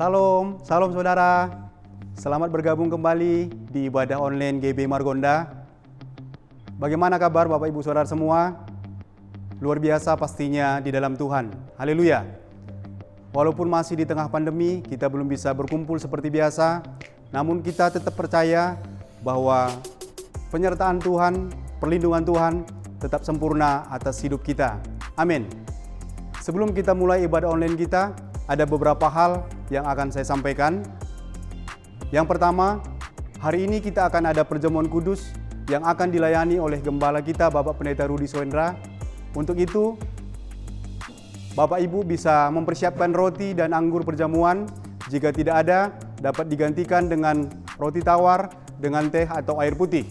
Salam, salam saudara. Selamat bergabung kembali di ibadah online GB Margonda. Bagaimana kabar Bapak Ibu Saudara semua? Luar biasa pastinya di dalam Tuhan. Haleluya. Walaupun masih di tengah pandemi, kita belum bisa berkumpul seperti biasa, namun kita tetap percaya bahwa penyertaan Tuhan, perlindungan Tuhan tetap sempurna atas hidup kita. Amin. Sebelum kita mulai ibadah online kita, ada beberapa hal yang akan saya sampaikan. Yang pertama, hari ini kita akan ada perjamuan kudus yang akan dilayani oleh gembala kita Bapak Pendeta Rudi Soendra. Untuk itu, Bapak Ibu bisa mempersiapkan roti dan anggur perjamuan. Jika tidak ada, dapat digantikan dengan roti tawar dengan teh atau air putih.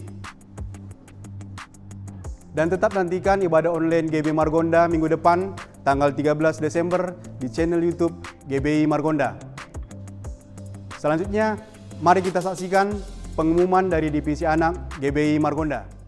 Dan tetap nantikan ibadah online GB Margonda minggu depan, tanggal 13 Desember di channel YouTube GBI Margonda. Selanjutnya, mari kita saksikan pengumuman dari Divisi Anak GBI Margonda.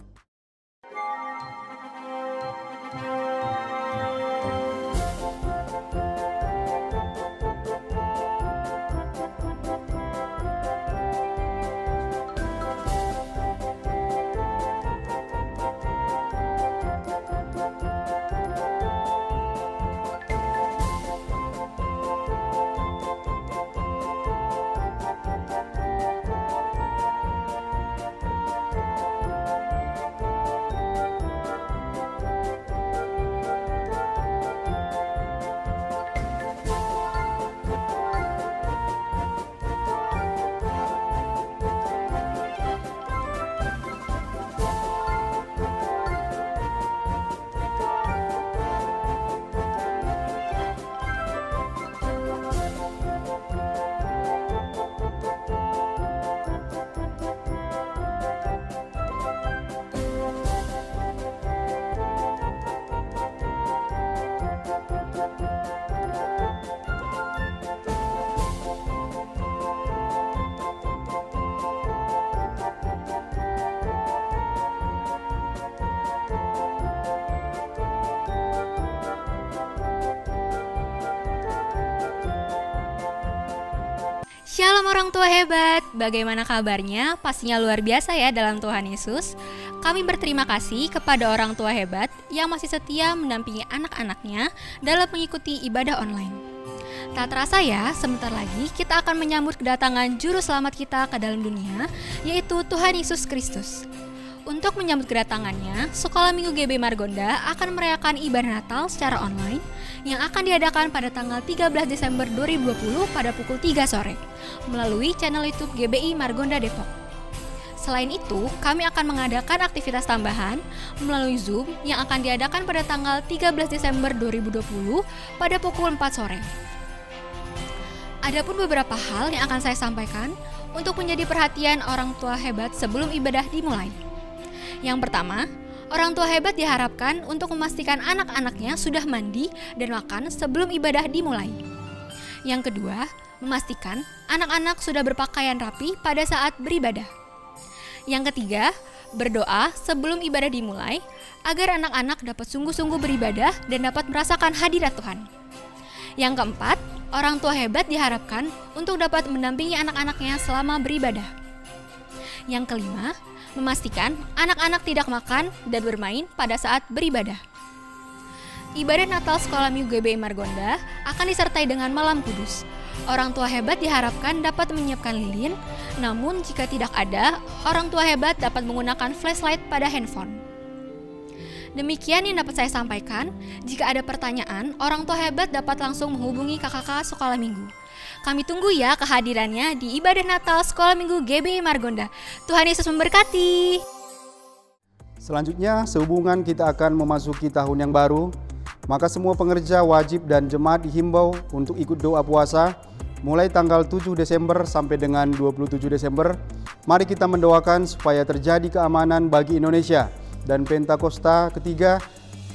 Shalom orang tua hebat, bagaimana kabarnya? Pastinya luar biasa ya dalam Tuhan Yesus. Kami berterima kasih kepada orang tua hebat yang masih setia mendampingi anak-anaknya dalam mengikuti ibadah online. Tak terasa ya, sebentar lagi kita akan menyambut kedatangan Juru Selamat kita ke dalam dunia, yaitu Tuhan Yesus Kristus. Untuk menyambut kedatangannya, Sekolah Minggu GB Margonda akan merayakan ibadah Natal secara online yang akan diadakan pada tanggal 13 Desember 2020 pada pukul 3 sore melalui channel YouTube GBI Margonda Depok. Selain itu, kami akan mengadakan aktivitas tambahan melalui Zoom yang akan diadakan pada tanggal 13 Desember 2020 pada pukul 4 sore. Adapun beberapa hal yang akan saya sampaikan untuk menjadi perhatian orang tua hebat sebelum ibadah dimulai. Yang pertama, orang tua hebat diharapkan untuk memastikan anak-anaknya sudah mandi dan makan sebelum ibadah dimulai. Yang kedua, memastikan anak-anak sudah berpakaian rapi pada saat beribadah. Yang ketiga, berdoa sebelum ibadah dimulai agar anak-anak dapat sungguh-sungguh beribadah dan dapat merasakan hadirat Tuhan. Yang keempat, orang tua hebat diharapkan untuk dapat mendampingi anak-anaknya selama beribadah. Yang kelima, memastikan anak-anak tidak makan dan bermain pada saat beribadah. Ibadah Natal Sekolah Minggu GBI Margonda akan disertai dengan malam kudus. Orang tua hebat diharapkan dapat menyiapkan lilin, namun jika tidak ada, orang tua hebat dapat menggunakan flashlight pada handphone. Demikian yang dapat saya sampaikan. Jika ada pertanyaan, orang tua hebat dapat langsung menghubungi kakak-kakak Sekolah Minggu. Kami tunggu ya kehadirannya di ibadah Natal Sekolah Minggu GBI Margonda. Tuhan Yesus memberkati. Selanjutnya, sehubungan kita akan memasuki tahun yang baru, maka semua pengerja wajib dan jemaat dihimbau untuk ikut doa puasa mulai tanggal 7 Desember sampai dengan 27 Desember. Mari kita mendoakan supaya terjadi keamanan bagi Indonesia dan Pentakosta ketiga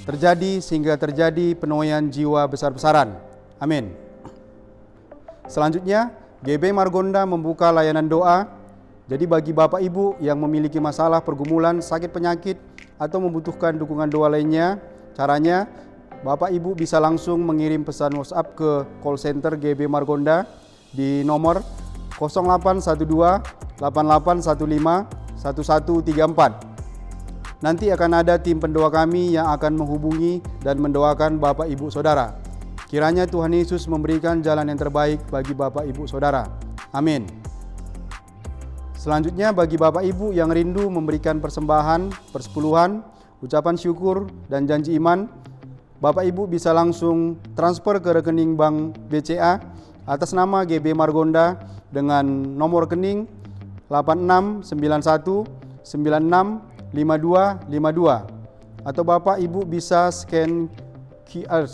terjadi sehingga terjadi penuaian jiwa besar-besaran. Amin. Selanjutnya, GB Margonda membuka layanan doa. Jadi bagi Bapak Ibu yang memiliki masalah pergumulan, sakit penyakit, atau membutuhkan dukungan doa lainnya, caranya Bapak Ibu bisa langsung mengirim pesan WhatsApp ke call center GB Margonda di nomor 0812 8815 1134. Nanti akan ada tim pendoa kami yang akan menghubungi dan mendoakan Bapak Ibu Saudara. Kiranya Tuhan Yesus memberikan jalan yang terbaik bagi Bapak Ibu Saudara. Amin. Selanjutnya bagi Bapak Ibu yang rindu memberikan persembahan, persepuluhan, ucapan syukur, dan janji iman, Bapak Ibu bisa langsung transfer ke rekening Bank BCA atas nama GB Margonda dengan nomor rekening 8691965252, atau Bapak Ibu bisa scan QR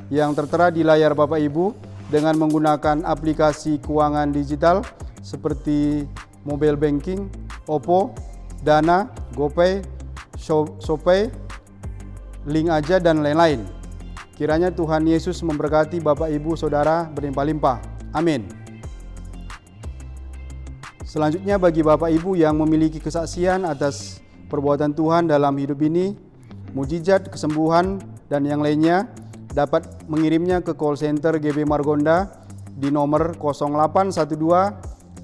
yang tertera di layar Bapak Ibu dengan menggunakan aplikasi keuangan digital seperti mobile banking, OPPO, Dana, GoPay, ShopPay, Link Aja, dan lain-lain. Kiranya Tuhan Yesus memberkati Bapak Ibu Saudara berlimpah-limpah. Amin. Selanjutnya bagi Bapak Ibu yang memiliki kesaksian atas perbuatan Tuhan dalam hidup ini, mujizat, kesembuhan, dan yang lainnya, dapat mengirimnya ke call center GB Margonda di nomor 0812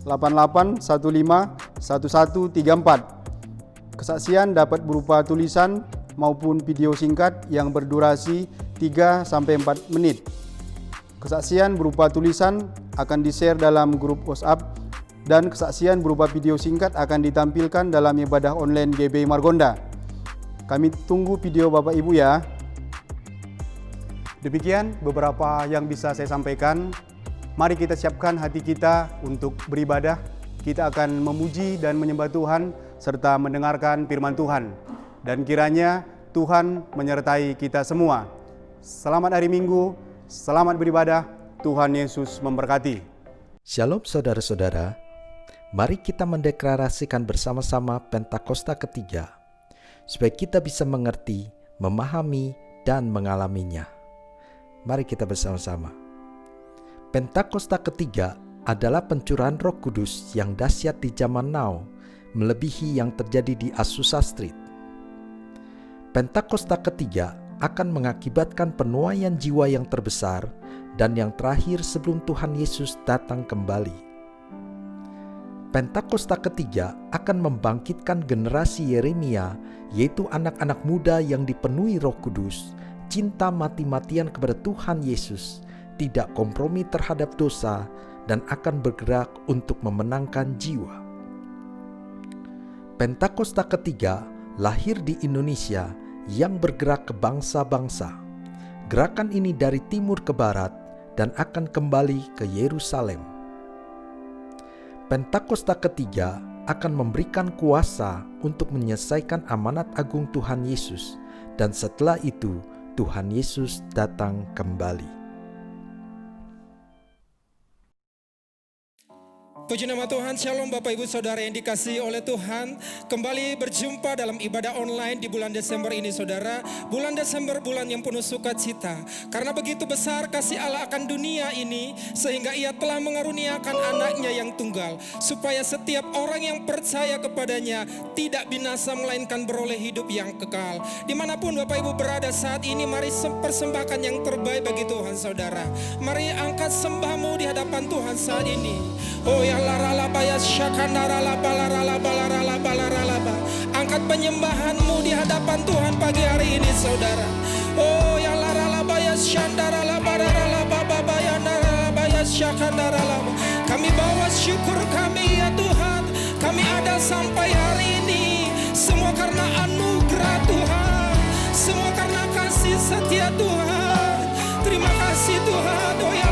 8815 1134. Kesaksian dapat berupa tulisan maupun video singkat yang berdurasi 3-4 menit. Kesaksian berupa tulisan akan di-share dalam grup WhatsApp, dan kesaksian berupa video singkat akan ditampilkan dalam ibadah online GB Margonda. Kami tunggu video Bapak Ibu ya. Demikian beberapa yang bisa saya sampaikan. Mari kita siapkan hati kita untuk beribadah. Kita akan memuji dan menyembah Tuhan serta mendengarkan firman Tuhan. Dan kiranya Tuhan menyertai kita semua. Selamat hari Minggu, selamat beribadah. Tuhan Yesus memberkati. Shalom saudara-saudara. Mari kita mendeklarasikan bersama-sama Pentakosta ketiga, supaya kita bisa mengerti, memahami, dan mengalaminya. Mari kita bersama-sama. Pentakosta ketiga adalah pencurahan Roh Kudus yang dahsyat di zaman now, melebihi yang terjadi di Azusa Street. Pentakosta ketiga akan mengakibatkan penuaian jiwa yang terbesar dan yang terakhir sebelum Tuhan Yesus datang kembali. Pentakosta ketiga akan membangkitkan generasi Yeremia, yaitu anak-anak muda yang dipenuhi Roh Kudus, cinta mati-matian kepada Tuhan Yesus, tidak kompromi terhadap dosa, dan akan bergerak untuk memenangkan jiwa. Pentakosta ketiga lahir di Indonesia yang bergerak ke bangsa-bangsa. Gerakan ini dari timur ke barat dan akan kembali ke Yerusalem. Pentakosta ketiga akan memberikan kuasa untuk menyelesaikan amanat agung Tuhan Yesus, dan setelah itu Tuhan Yesus datang kembali. Puji nama Tuhan, Shalom Bapak Ibu Saudara yang dikasihi oleh Tuhan. Kembali berjumpa dalam ibadah online di bulan Desember ini saudara. Bulan Desember bulan yang penuh sukacita. Karena begitu besar kasih Allah akan dunia ini, sehingga Ia telah mengaruniakan anaknya yang tunggal, supaya setiap orang yang percaya kepadanya tidak binasa melainkan beroleh hidup yang kekal. Dimanapun Bapak Ibu berada saat ini, mari persembahkan yang terbaik bagi Tuhan saudara. Mari angkat sembahmu di hadapan Tuhan saat ini. Oh ya angkat penyembahanmu di hadapan Tuhan pagi hari ini saudara. Oh ya kami bawa syukur kami ya Tuhan. Kami ada sampai hari ini, semua karena anugerah Tuhan, semua karena kasih setia Tuhan. Terima kasih Tuhan. Oh ya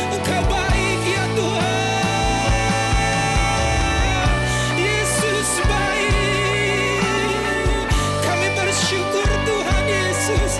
Engkau baik ya Tuhan. Yesus baik. Kami bersyukur Tuhan Yesus.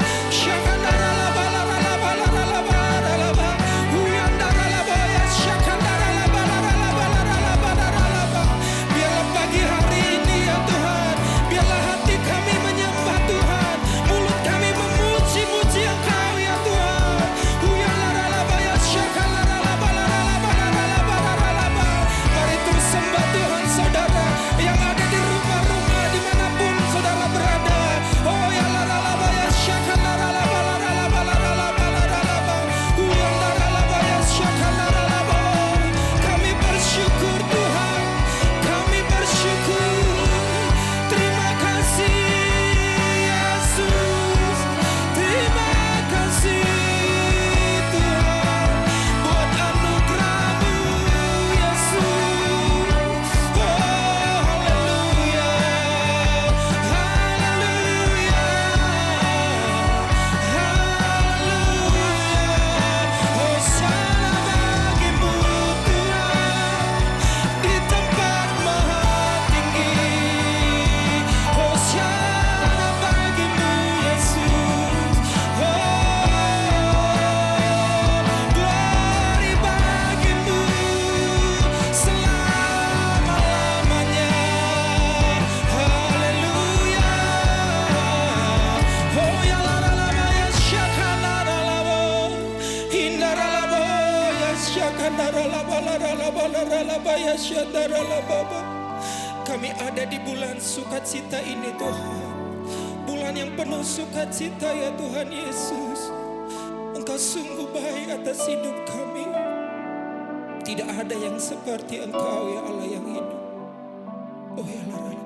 Kami ada di bulan sukacita ini Tuhan, bulan yang penuh sukacita ya Tuhan Yesus. Engkau sungguh baik atas hidup kami. Tidak ada yang seperti Engkau ya Allah yang hidup. Oh ya Allah,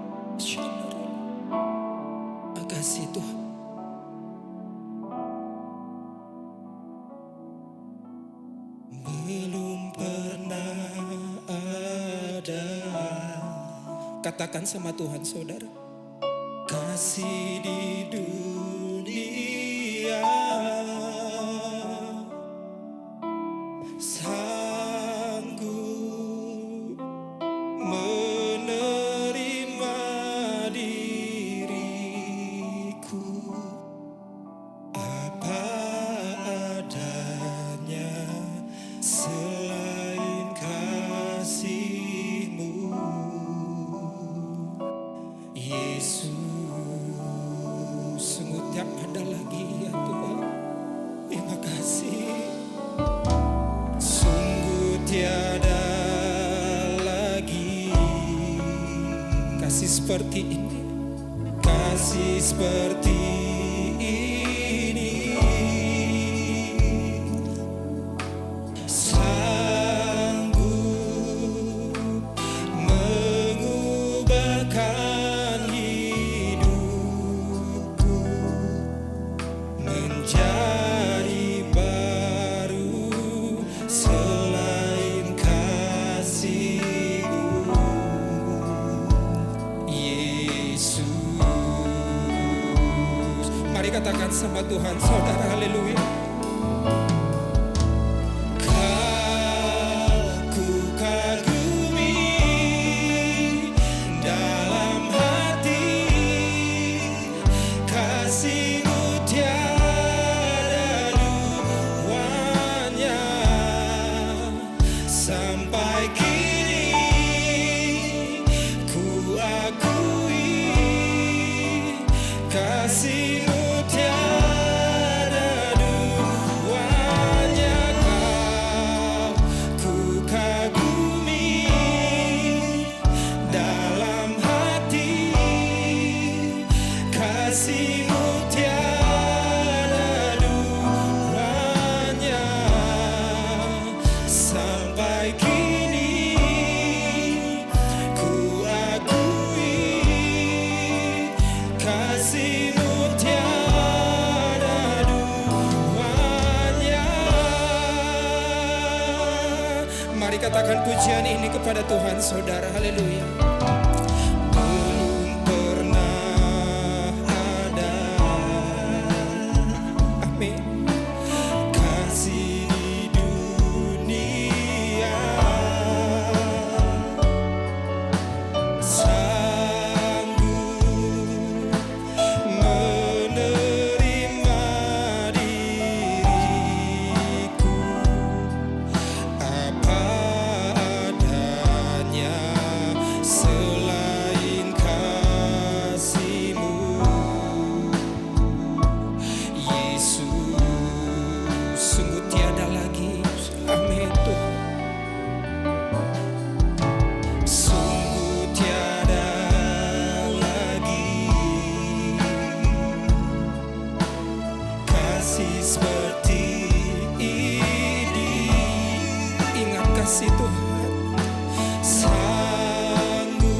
makasih Tuhan. Belum pernah ada, katakan sama Tuhan saudara, kasih di dunia sanggup menerima diriku apa adanya selain kasih-Mu Yesus. Sungguh tiap ada lagi ya Tuhan, terima kasih. Sungguh tiada lagi kasih seperti ini, kasih seperti ini, sanggup mengubahkan hidupku menjadi baru selain kasih-Mu Yesus. Mari katakan sama Tuhan saudara, haleluya. Ku kagumi dalam hati, kasih-Mu tiada duanya. Sampai kini ku akui kasih-Mu tiada duanya. Ku kagumi dalam hati, kasih-Mu tiada duanya. Sampai kini ku akui kasih-Mu tiada duanya. Mari katakan pujian ini kepada Tuhan saudara, haleluya. Belum pernah ada, amin, kasih di dunia sanggup menerima diriku apa adanya selain kasih-Mu Yesus. Sungguh tiada lagi, amin Tuhan. Sungguh tiada lagi kasih seperti ini. Ingat kasih Tuhan, sanggup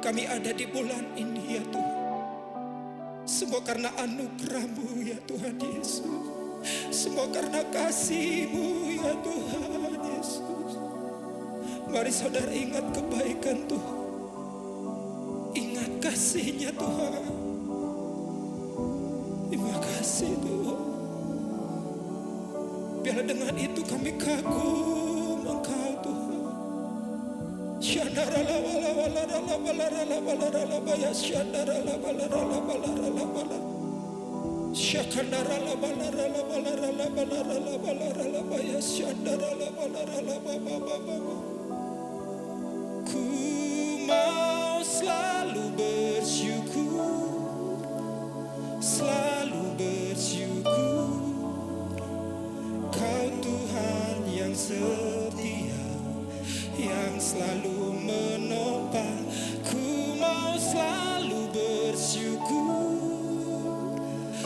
Kami ada di bulan ini ya Tuhan, semua karena anugerah-Mu ya Tuhan Yesus, semua karena kasih-Mu ya Tuhan Yesus. Mari saudara ingat kebaikan Tuhan, ingat kasih-Nya Tuhan. Terima kasih Tuhan. Biarlah dengan itu kami kagum Engkau Tuhan. Ku mau selalu bersyukur, selalu bersyukur. Kau Tuhan yang setia, yang selalu menopang. Ku mau selalu bersyukur,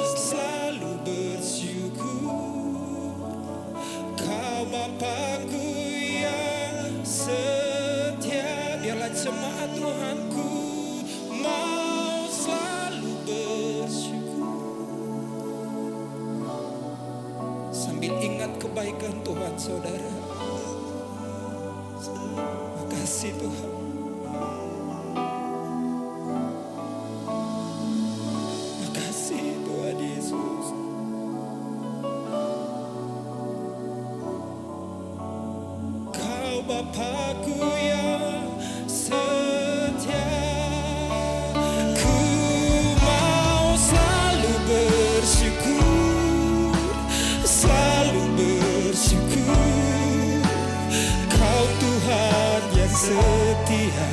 selalu bersyukur. Kau Bapakku yang setia. Biarlah jemaat Tuhanku mau selalu bersyukur, sambil ingat kebaikan Tuhan saudara. Makasih Tuhan. Makasih Tuhan Yesus. Kau Bapakku yang setia. Ku mau selalu bersyukur, selalu bersyukur. Kau Tuhan yang setia,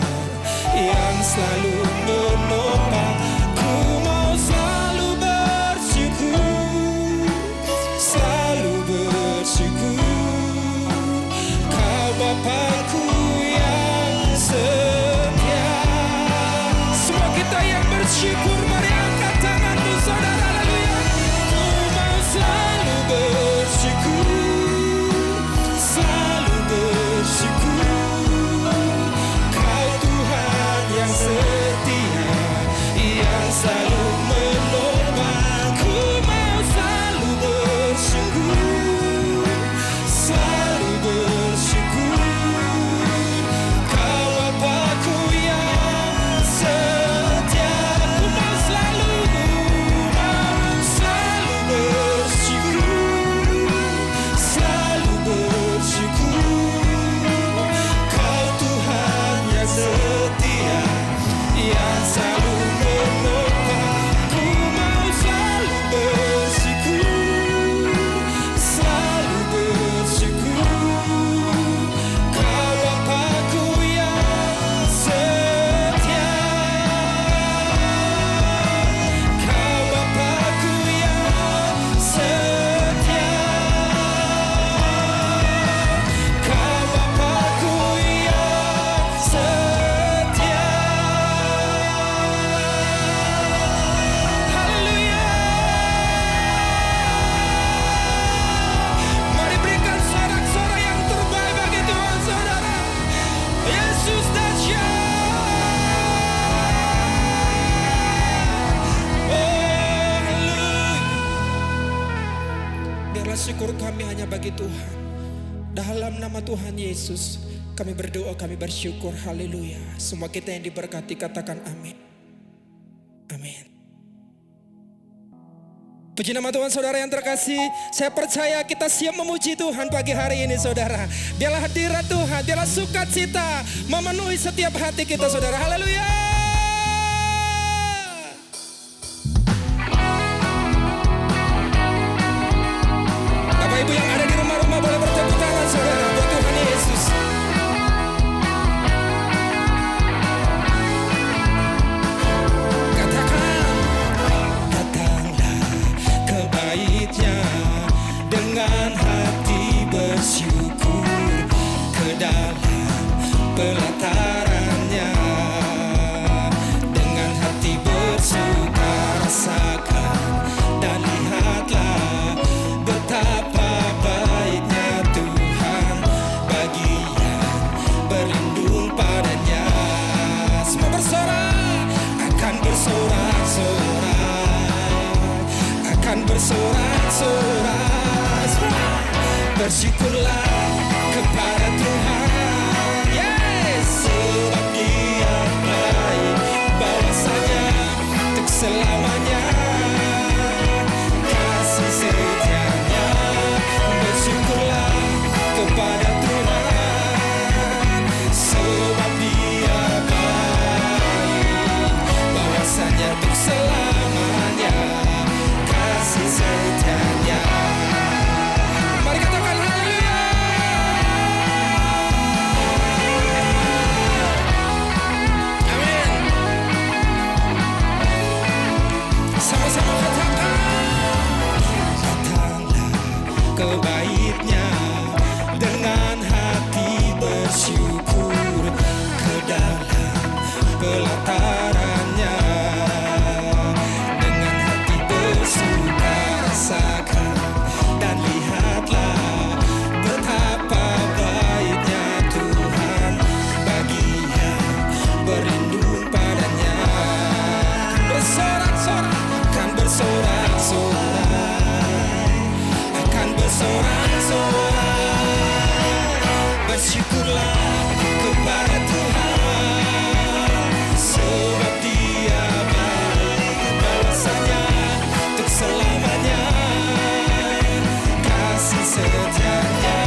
yang selalu menopang. Ku mau selalu bersyukur, selalu bersyukur. Kau Bapakku yang setia. Semua kita yang bersyukur, mari angkat tanganmu saudara. Haleluya. Ku mau selalu bersyukur, selalu bersyukur. Kau Tuhan yang setia, yang selalu menopang. Ku mau selalu bersyukur, selalu bersyukur. Kau Bapakku yang setia. Ku mau selalu bersyukur, selalu bersyukur. Kau Tuhan yang setia, yang selalu menopang. Ku mau selalu bersyukur, selalu bersyukur. Kau Bapakku yang setia, Kau Bapakku yang setia, Kau Bapakku yang setia. Haleluya. Mari berikan sorak-sorai yang terbaik bagi Tuhan saudara. Yesus dahsyat. Oh, haleluya. Biarlah syukur kami hanya bagi Tuhan. Dalam nama Tuhan Yesus kami berdoa, kami bersyukur. Haleluya. Semua kita yang diberkati katakan amin. Amin. Puji nama Tuhan saudara yang terkasih. Saya percaya kita siap memuji Tuhan pagi hari ini saudara. Biarlah hadirat Tuhan, biarlah sukacita memenuhi setiap hati kita saudara. Haleluya. Bapak Ibu yang ada di rumah-rumah boleh bertepuk tangan saudara buat Tuhan Yesus. Katakan, datanglah ke bait-Nya dengan hati bersyukur, ke dalam pelataran-Nya. Bersyukurlah kepada Tuhan, sebab Dia baik, balasannya untuk selamanya, kasih setianya.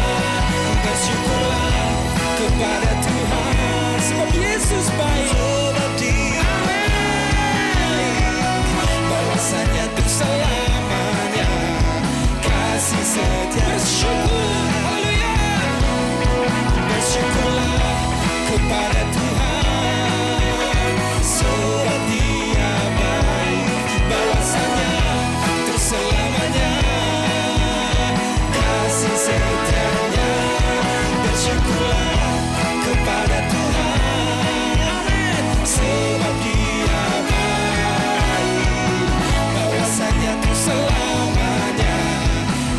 Bersyukurlah kepada Tuhan, sebab Yesus baik, sebab Dia baik, balasannya untuk selamanya, kasih setia. Bersyukur, haleluya. Bersyukurlah kepada Tuhan, sebab Dia baik, balasannya untuk selamanya, kasih setianya. Bersyukurlah kepada Tuhan, amin, sebab Dia baik, balasannya untuk selamanya,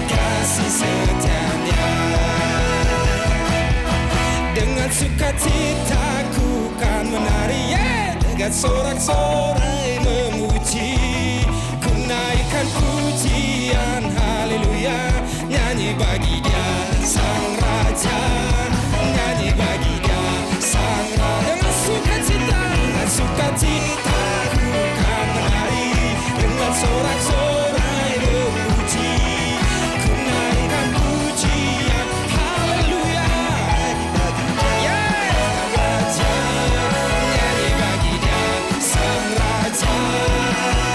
kasih setianya. Dengan sukacitaku kan menari, dengan sorak-sorai memuji, ku naikkan pujian, haleluya, nyanyi bagi Dia Sang Raja, nyanyi bagi Dia Sang Raja. Dengan sukacita ku kan menari, dengan sorak-sorai memuji, ku naikkan pujian, haleluya, Raja, nyanyi bagi Dia Sang Raja.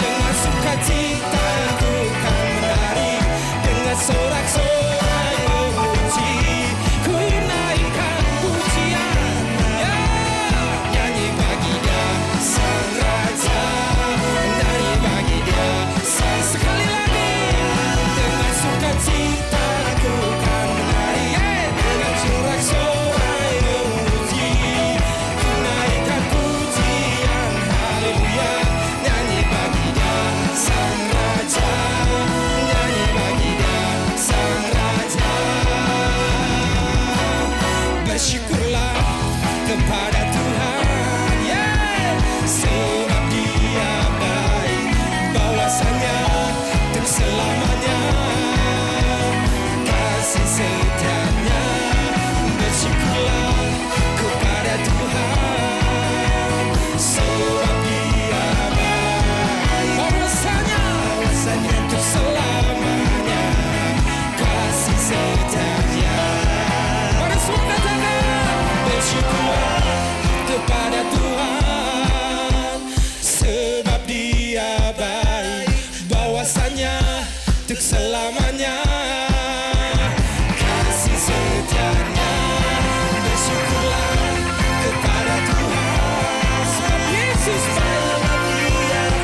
Dengan sukacita ku kan menari, dengan sorak-sorai memuji, ku naikkan pujian, nyanyi bagi Dia Sang Raja, nyanyi bagi Dia Sang. Sekali lagi, dengan sukacita ku kan menari, dengan sorak-sorai memuji, ku naikkan pujian, haleluya, nyanyi bagi Dia Sang Raja, nyanyi bagi Dia Sang Raja. Bersyukurlah kepada Tuhan, sebab Dia baik, balasannya untuk selamanya, kasih setianya. Bersyukurlah kepada Tuhan, sebab Dia baik, balasannya untuk selamanya, kasih setianya. Mari semua katakan, bersyukurlah kepada Tuhan, sebab Dia baik, balasannya untuk selamanya, kasih setianya. Bersyukurlah kepada Tuhan, sebab Yesus baik,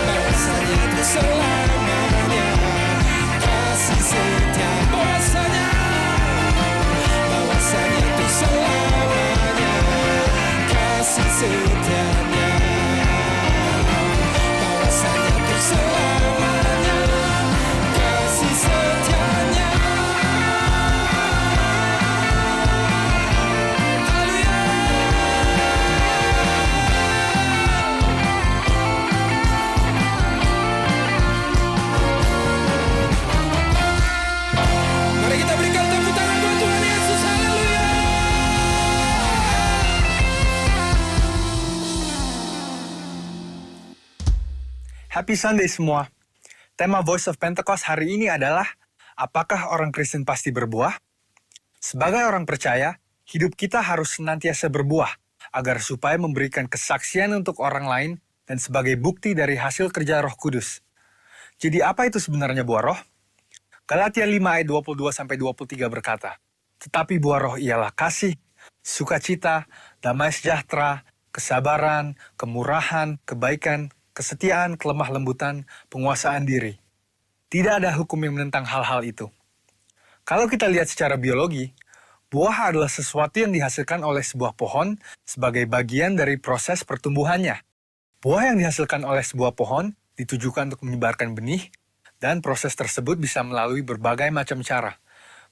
balasannya untuk selamanya, kasih setia. Balasannya untuk selamanya, kasih setianya. Balasannya untuk selamanya, kasih setianya. Haleluya. Mari kita berikan tepuk tangan buat Tuhan Yesus. Haleluya. Happy Sunday semua. Tema Voice of Pentecost hari ini adalah, apakah orang Kristen pasti berbuah? Sebagai orang percaya, hidup kita harus senantiasa berbuah, agar supaya memberikan kesaksian untuk orang lain dan sebagai bukti dari hasil kerja Roh Kudus. Jadi apa itu sebenarnya buah roh? Galatia 5 ayat 22-23 berkata, tetapi buah roh ialah kasih, sukacita, damai sejahtera, kesabaran, kemurahan, kebaikan, kesetiaan, kelemah lembutan, penguasaan diri. Tidak ada hukum yang menentang hal-hal itu. Kalau kita lihat secara biologi, buah adalah sesuatu yang dihasilkan oleh sebuah pohon sebagai bagian dari proses pertumbuhannya. Buah yang dihasilkan oleh sebuah pohon ditujukan untuk menyebarkan benih, dan proses tersebut bisa melalui berbagai macam cara.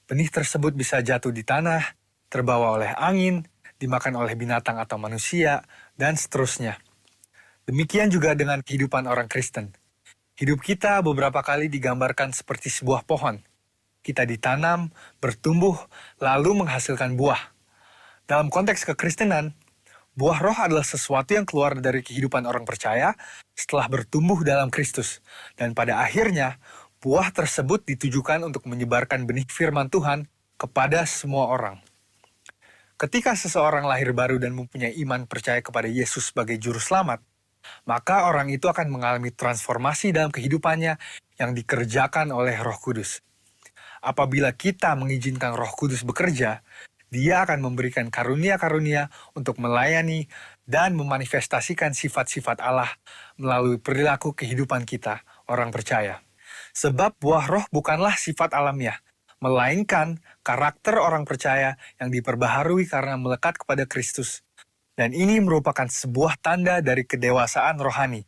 Benih tersebut bisa jatuh di tanah, terbawa oleh angin, dimakan oleh binatang atau manusia, dan seterusnya. Demikian juga dengan kehidupan orang Kristen. Hidup kita beberapa kali digambarkan seperti sebuah pohon. kita ditanam, bertumbuh, lalu menghasilkan buah. Dalam konteks kekristenan, buah roh adalah sesuatu yang keluar dari kehidupan orang percaya setelah bertumbuh dalam Kristus. Dan pada akhirnya, buah tersebut ditujukan untuk menyebarkan benih firman Tuhan kepada semua orang. Ketika seseorang lahir baru dan mempunyai iman percaya kepada Yesus sebagai juru selamat, maka orang itu akan mengalami transformasi dalam kehidupannya yang dikerjakan oleh Roh Kudus. Apabila kita mengizinkan Roh Kudus bekerja, Dia akan memberikan karunia-karunia untuk melayani dan memanifestasikan sifat-sifat Allah melalui perilaku kehidupan kita, orang percaya. Sebab buah roh bukanlah sifat alamiah, melainkan karakter orang percaya yang diperbaharui karena melekat kepada Kristus. Dan ini merupakan sebuah tanda dari kedewasaan rohani.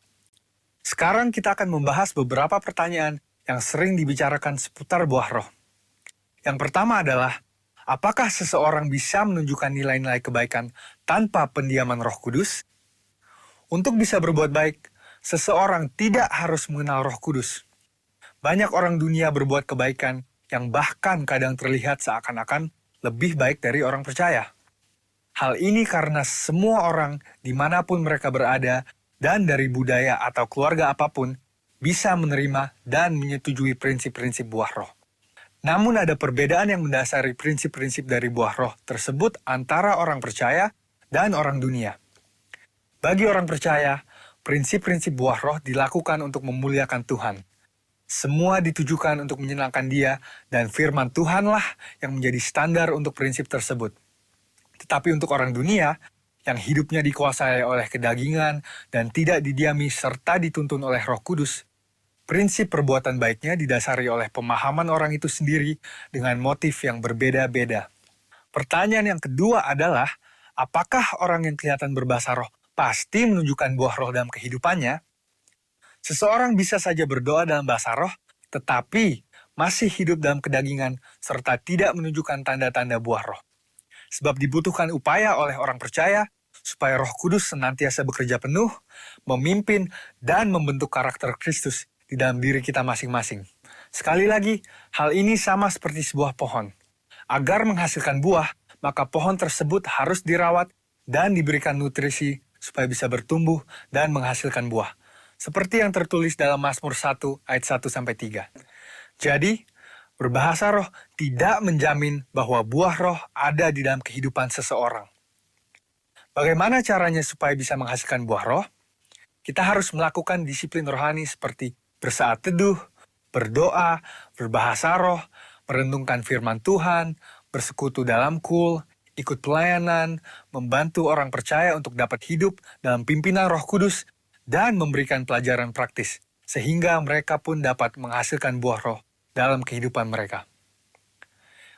Sekarang kita akan membahas beberapa pertanyaan yang sering dibicarakan seputar buah roh. Yang pertama adalah, apakah seseorang bisa menunjukkan nilai-nilai kebaikan tanpa pendiaman Roh Kudus? Untuk bisa berbuat baik, seseorang tidak harus mengenal Roh Kudus. Banyak orang dunia berbuat kebaikan yang bahkan kadang terlihat seakan-akan lebih baik dari orang percaya. Hal ini karena semua orang dimanapun mereka berada dan dari budaya atau keluarga apapun bisa menerima dan menyetujui prinsip-prinsip buah roh. Namun ada perbedaan yang mendasari prinsip-prinsip dari buah roh tersebut antara orang percaya dan orang dunia. Bagi orang percaya, prinsip-prinsip buah roh dilakukan untuk memuliakan Tuhan. Semua ditujukan untuk menyenangkan Dia dan firman Tuhanlah yang menjadi standar untuk prinsip tersebut. Tetapi untuk orang dunia, yang hidupnya dikuasai oleh kedagingan dan tidak didiami serta dituntun oleh Roh Kudus, prinsip perbuatan baiknya didasari oleh pemahaman orang itu sendiri dengan motif yang berbeda-beda. Pertanyaan yang kedua adalah, apakah orang yang kelihatan berbahasa roh pasti menunjukkan buah roh dalam kehidupannya? Seseorang bisa saja berdoa dalam bahasa roh, tetapi masih hidup dalam kedagingan serta tidak menunjukkan tanda-tanda buah roh. Sebab dibutuhkan upaya oleh orang percaya supaya Roh Kudus senantiasa bekerja penuh, memimpin, dan membentuk karakter Kristus di dalam diri kita masing-masing. Sekali lagi, hal ini sama seperti sebuah pohon. Agar menghasilkan buah, maka pohon tersebut harus dirawat dan diberikan nutrisi supaya bisa bertumbuh dan menghasilkan buah. Seperti yang tertulis dalam Mazmur 1 ayat 1-3. Jadi, berbahasa roh tidak menjamin bahwa buah roh ada di dalam kehidupan seseorang. Bagaimana caranya supaya bisa menghasilkan buah roh? Kita harus melakukan disiplin rohani seperti bersaat teduh, berdoa, berbahasa roh, merenungkan firman Tuhan, bersekutu dalam kul, ikut pelayanan, membantu orang percaya untuk dapat hidup dalam pimpinan Roh Kudus, dan memberikan pelajaran praktis, sehingga mereka pun dapat menghasilkan buah roh dalam kehidupan mereka.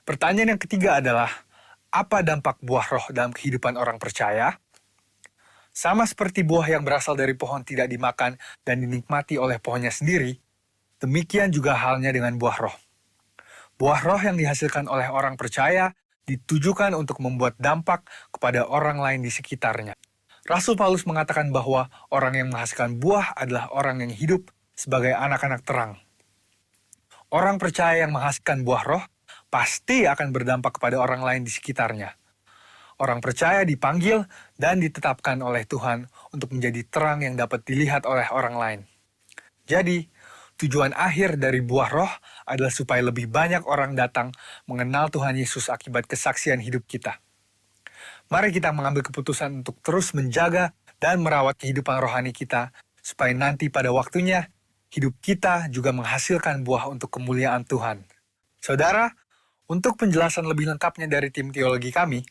Pertanyaan yang ketiga adalah, apa dampak buah roh dalam kehidupan orang percaya? Sama seperti buah yang berasal dari pohon tidak dimakan dan dinikmati oleh pohonnya sendiri, demikian juga halnya dengan buah roh. Buah roh yang dihasilkan oleh orang percaya ditujukan untuk membuat dampak kepada orang lain di sekitarnya. Rasul Paulus mengatakan bahwa orang yang menghasilkan buah adalah orang yang hidup sebagai anak-anak terang. Orang percaya yang menghasilkan buah roh pasti akan berdampak kepada orang lain di sekitarnya. Orang percaya dipanggil dan ditetapkan oleh Tuhan untuk menjadi terang yang dapat dilihat oleh orang lain. Jadi, tujuan akhir dari buah roh adalah supaya lebih banyak orang datang mengenal Tuhan Yesus akibat kesaksian hidup kita. Mari kita mengambil keputusan untuk terus menjaga dan merawat kehidupan rohani kita, supaya nanti pada waktunya, hidup kita juga menghasilkan buah untuk kemuliaan Tuhan. Saudara, untuk penjelasan lebih lengkapnya dari tim teologi kami,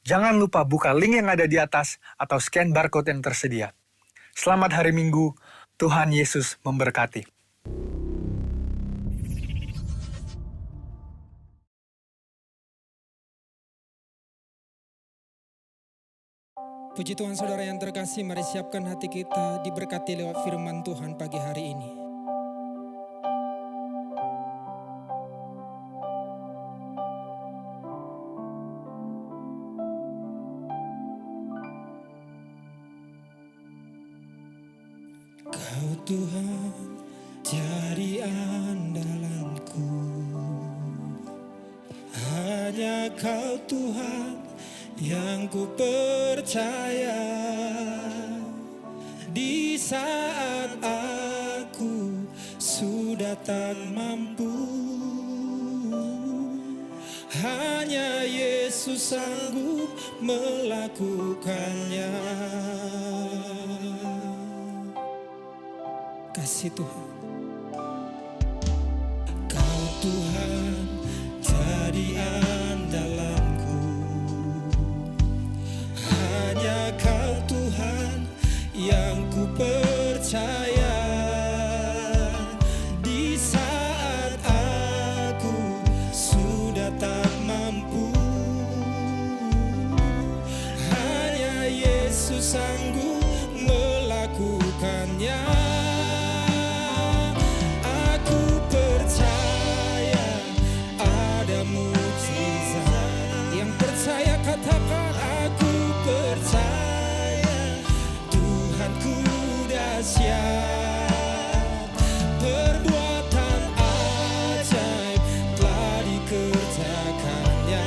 jangan lupa buka link yang ada di atas atau scan barcode yang tersedia. Selamat hari Minggu, Tuhan Yesus memberkati. Puji Tuhan saudara yang terkasih, mari siapkan hati kita diberkati lewat firman Tuhan pagi hari ini. Kau Tuhan jadi andalanku, hanya Kau Tuhan yang ku percaya. Di saat aku sudah tak mampu, hanya Yesus sanggup melakukannya. Kasih Tuhan, Kau Tuhan jadi andalanku, hanya Kau Tuhan yang ku percaya. Di saat aku sudah tak mampu, hanya Yesus sanggup melakukannya. Aku percaya ada mujizat. Yang percaya katakan aku percaya. Tuhanku dahsyat, perbuatan ajaib telah dikerjakannya.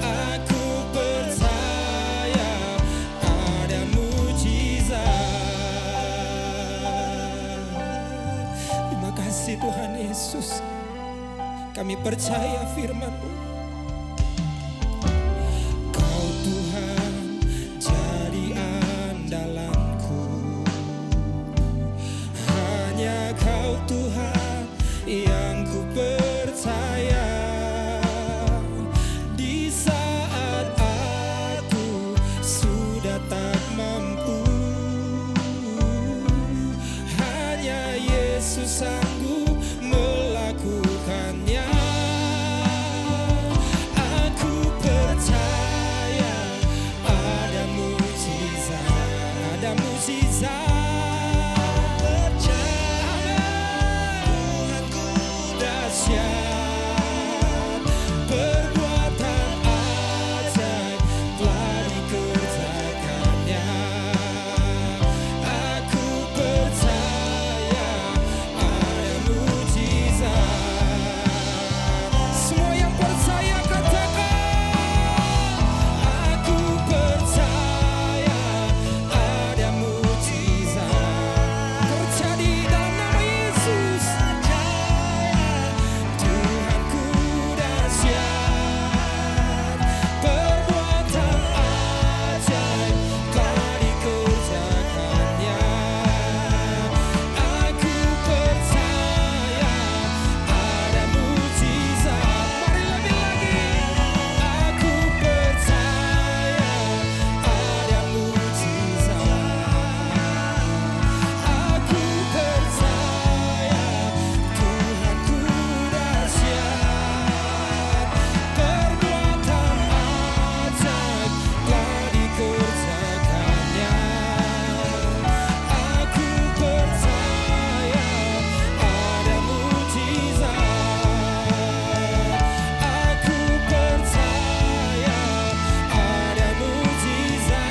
Aku percaya ada mujizat. Terima kasih Tuhan Yesus, kami percaya firman-Mu. Kau Tuhan jadi andalanku, hanya Kau Tuhan yang ku percaya. Di saat aku sudah tak mampu, hanya Yesus sanggup melakukannya. Aku percaya ada mujizat, ada mujizat. Percaya Tuhanku dahsyat, perbuatan ajaib telah dikerjakannya. Aku percaya ada mujizat. Semua yang percaya katakan, aku percaya ada mujizat terjadi dalam nama Yesus. Tuhanku dahsyat, perbuatan ajaib telah dikerjakannya. Aku percaya ada mujizat. Mari lebih lagi. Aku percaya ada mujizat. Aku percaya Tuhanku dahsyat, perbuatan ajaib telah dikerjakannya. Aku percaya ada mujizat. Aku percaya ada mujizat.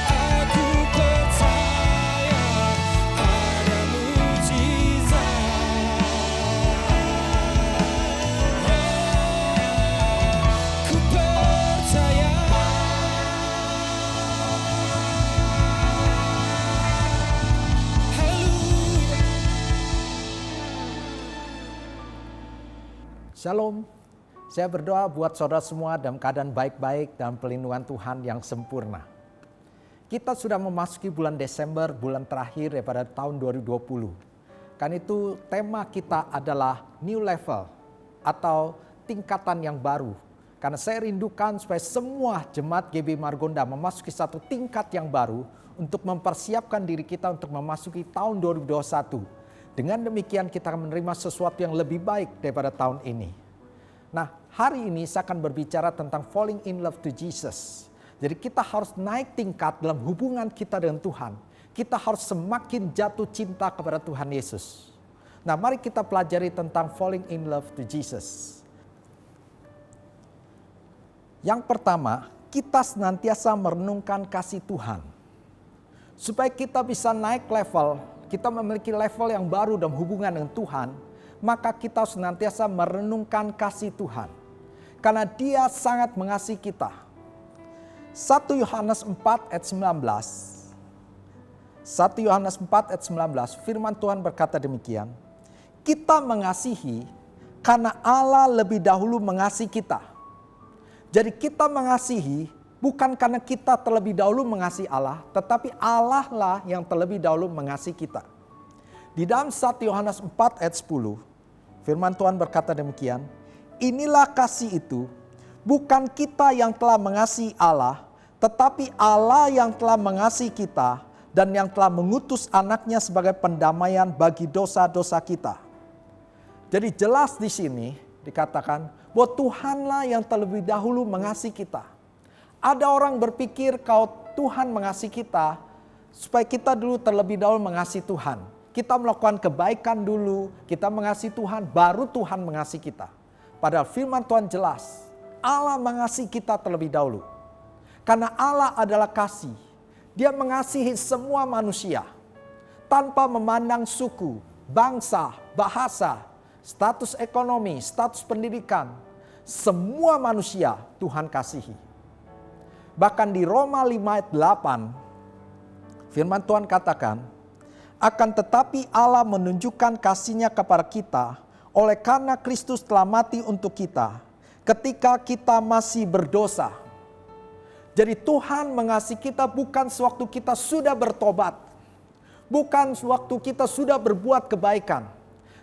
Aku percaya ada mujizat. Ku percaya. Haleluya. Shalom. Saya berdoa buat saudara semua dalam keadaan baik-baik dalam pelindungan Tuhan yang sempurna. Kita sudah memasuki bulan Desember, bulan terakhir daripada tahun 2020. Karena itu tema kita adalah new level atau tingkatan yang baru. Karena saya rindukan supaya semua jemaat GB Margonda memasuki satu tingkat yang baru untuk mempersiapkan diri kita untuk memasuki tahun 2021. Dengan demikian kita akan menerima sesuatu yang lebih baik daripada tahun ini. Nah, hari ini saya akan berbicara tentang falling in love to Jesus. Jadi kita harus naik tingkat dalam hubungan kita dengan Tuhan. Kita harus semakin jatuh cinta kepada Tuhan Yesus. Nah, mari kita pelajari tentang falling in love to Jesus. Yang pertama, kita senantiasa merenungkan kasih Tuhan. Supaya kita bisa naik level, kita memiliki level yang baru dalam hubungan dengan Tuhan, maka kita senantiasa merenungkan kasih Tuhan. Karena Dia sangat mengasihi kita. 1 Yohanes 4 ayat 19. 1 Yohanes 4 ayat 19, firman Tuhan berkata demikian. Kita mengasihi karena Allah lebih dahulu mengasihi kita. Jadi kita mengasihi bukan karena kita terlebih dahulu mengasihi Allah, tetapi Allah lah yang terlebih dahulu mengasihi kita. Di dalam 1 Yohanes 4 ayat 10, firman Tuhan berkata demikian. Inilah kasih itu, bukan kita yang telah mengasihi Allah, tetapi Allah yang telah mengasihi kita dan yang telah mengutus anaknya sebagai pendamaian bagi dosa-dosa kita. Jadi jelas di sini dikatakan bahwa Tuhanlah yang terlebih dahulu mengasihi kita. Ada orang berpikir kalau Tuhan mengasihi kita, supaya kita dulu terlebih dahulu mengasihi Tuhan. Kita melakukan kebaikan dulu, kita mengasihi Tuhan, baru Tuhan mengasihi kita. Padahal firman Tuhan jelas, Allah mengasihi kita terlebih dahulu. Karena Allah adalah kasih. Dia mengasihi semua manusia tanpa memandang suku, bangsa, bahasa, status ekonomi, status pendidikan. Semua manusia Tuhan kasihi. Bahkan di Roma 5 ayat 8, firman Tuhan katakan, akan tetapi Allah menunjukkan kasih-Nya kepada kita oleh karena Kristus telah mati untuk kita ketika kita masih berdosa. Jadi Tuhan mengasihi kita bukan sewaktu kita sudah bertobat. Bukan sewaktu kita sudah berbuat kebaikan.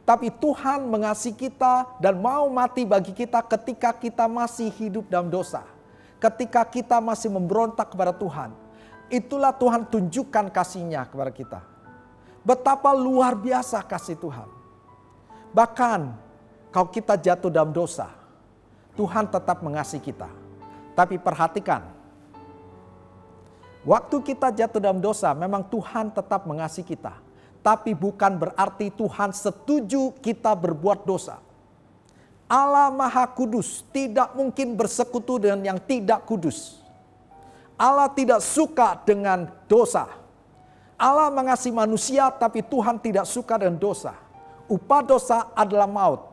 Tapi Tuhan mengasihi kita dan mau mati bagi kita ketika kita masih hidup dalam dosa. Ketika kita masih memberontak kepada Tuhan. Itulah Tuhan tunjukkan kasih-Nya kepada kita. Betapa luar biasa kasih Tuhan. Bahkan kalau kita jatuh dalam dosa, Tuhan tetap mengasihi kita. Tapi perhatikan, waktu kita jatuh dalam dosa, memang Tuhan tetap mengasihi kita. Tapi bukan berarti Tuhan setuju kita berbuat dosa. Allah Maha Kudus tidak mungkin bersekutu dengan yang tidak kudus. Allah tidak suka dengan dosa. Allah mengasihi manusia, tapi Tuhan tidak suka dengan dosa. Upah dosa adalah maut.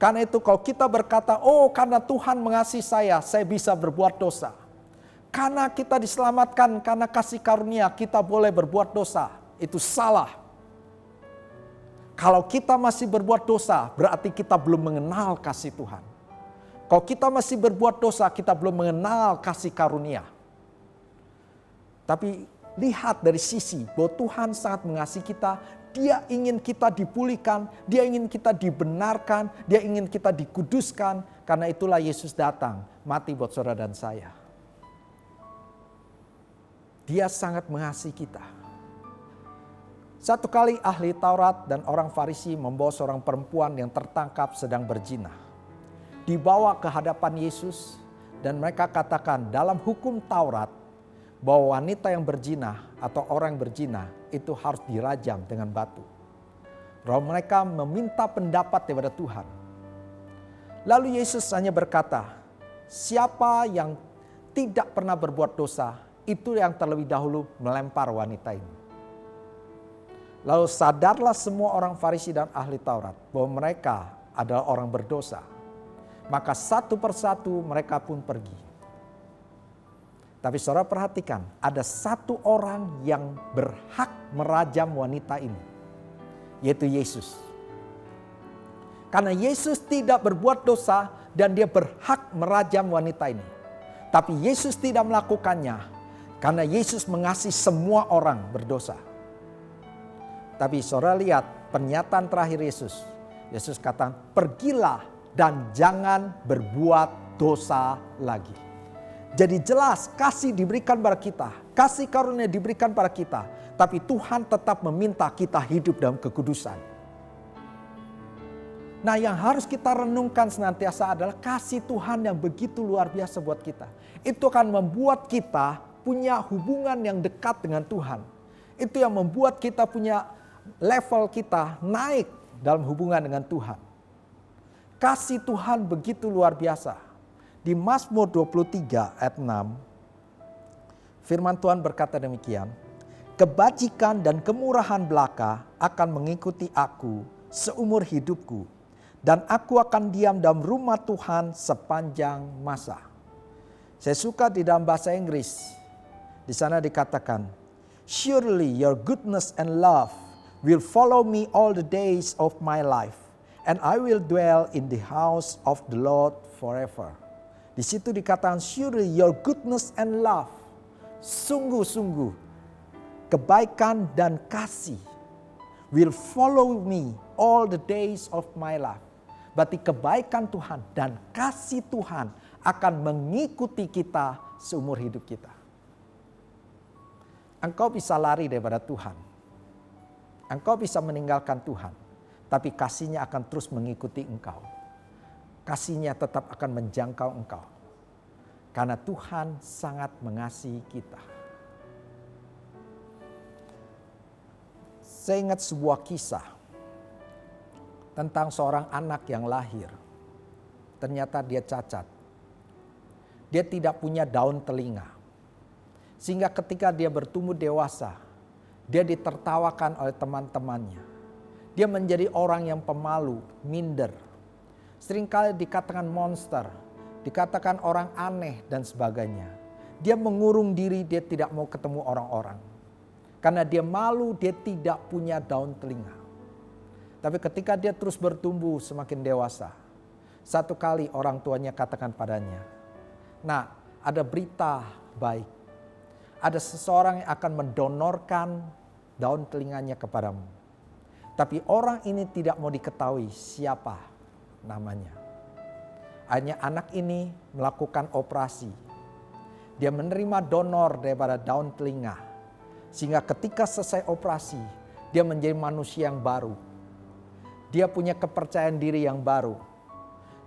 Karena itu kalau kita berkata, oh karena Tuhan mengasihi saya bisa berbuat dosa. Karena kita diselamatkan, karena kasih karunia kita boleh berbuat dosa. Itu salah. Kalau kita masih berbuat dosa, berarti kita belum mengenal kasih Tuhan. Kalau kita masih berbuat dosa, kita belum mengenal kasih karunia. Tapi lihat dari sisi bahwa Tuhan sangat mengasihi kita. Dia ingin kita dipulihkan, Dia ingin kita dibenarkan, Dia ingin kita dikuduskan. Karena itulah Yesus datang, mati buat saudara dan saya. Dia sangat mengasihi kita. Satu kali ahli Taurat dan orang Farisi membawa seorang perempuan yang tertangkap sedang berzina. Dibawa ke hadapan Yesus dan mereka katakan dalam hukum Taurat bahwa wanita yang berzina atau orang yang berzina itu harus dirajam dengan batu. Lalu mereka meminta pendapat daripada Tuhan. Lalu Yesus hanya berkata, siapa yang tidak pernah berbuat dosa, itu yang terlebih dahulu melempar wanita ini. Lalu sadarlah semua orang Farisi dan ahli Taurat bahwa mereka adalah orang berdosa. Maka satu persatu mereka pun pergi. Tapi saudara perhatikan, ada satu orang yang berhak merajam wanita ini, yaitu Yesus. Karena Yesus tidak berbuat dosa dan Dia berhak merajam wanita ini. Tapi Yesus tidak melakukannya karena Yesus mengasihi semua orang berdosa. Tapi saudara lihat pernyataan terakhir Yesus. Yesus kata, pergilah dan jangan berbuat dosa lagi. Jadi jelas kasih diberikan pada kita. Kasih karunia diberikan pada kita. Tapi Tuhan tetap meminta kita hidup dalam kekudusan. Nah yang harus kita renungkan senantiasa adalah kasih Tuhan yang begitu luar biasa buat kita. Itu akan membuat kita punya hubungan yang dekat dengan Tuhan. Itu yang membuat kita punya level kita naik dalam hubungan dengan Tuhan. Kasih Tuhan begitu luar biasa. Di Mazmur 23 ayat 6, firman Tuhan berkata demikian, kebajikan dan kemurahan belaka akan mengikuti aku seumur hidupku, dan aku akan diam dalam rumah Tuhan sepanjang masa. Saya suka di dalam bahasa Inggris. Di sana dikatakan, surely your goodness and love will follow me all the days of my life, and I will dwell in the house of the Lord forever. Di situ dikatakan, surely your goodness and love, sungguh-sungguh kebaikan dan kasih will follow me all the days of my life. Berarti kebaikan Tuhan dan kasih Tuhan akan mengikuti kita seumur hidup kita. Engkau bisa lari daripada Tuhan. Engkau bisa meninggalkan Tuhan. Tapi kasih-Nya akan terus mengikuti engkau. Kasih-Nya tetap akan menjangkau engkau. Karena Tuhan sangat mengasihi kita. Saya ingat sebuah kisah tentang seorang anak yang lahir. Ternyata dia cacat. Dia tidak punya daun telinga. Sehingga ketika dia bertumbuh dewasa, dia ditertawakan oleh teman-temannya. Dia menjadi orang yang pemalu, minder. Seringkali dikatakan monster, dikatakan orang aneh dan sebagainya. Dia mengurung diri, dia tidak mau ketemu orang-orang. Karena dia malu, dia tidak punya daun telinga. Tapi ketika dia terus bertumbuh semakin dewasa, satu kali orang tuanya katakan padanya, "Nah, ada berita baik. Ada seseorang yang akan mendonorkan daun telinganya kepadamu. Tapi orang ini tidak mau diketahui siapa namanya." Akhirnya anak ini melakukan operasi. Dia menerima donor daripada daun telinga. Sehingga ketika selesai operasi, dia menjadi manusia yang baru. Dia punya kepercayaan diri yang baru.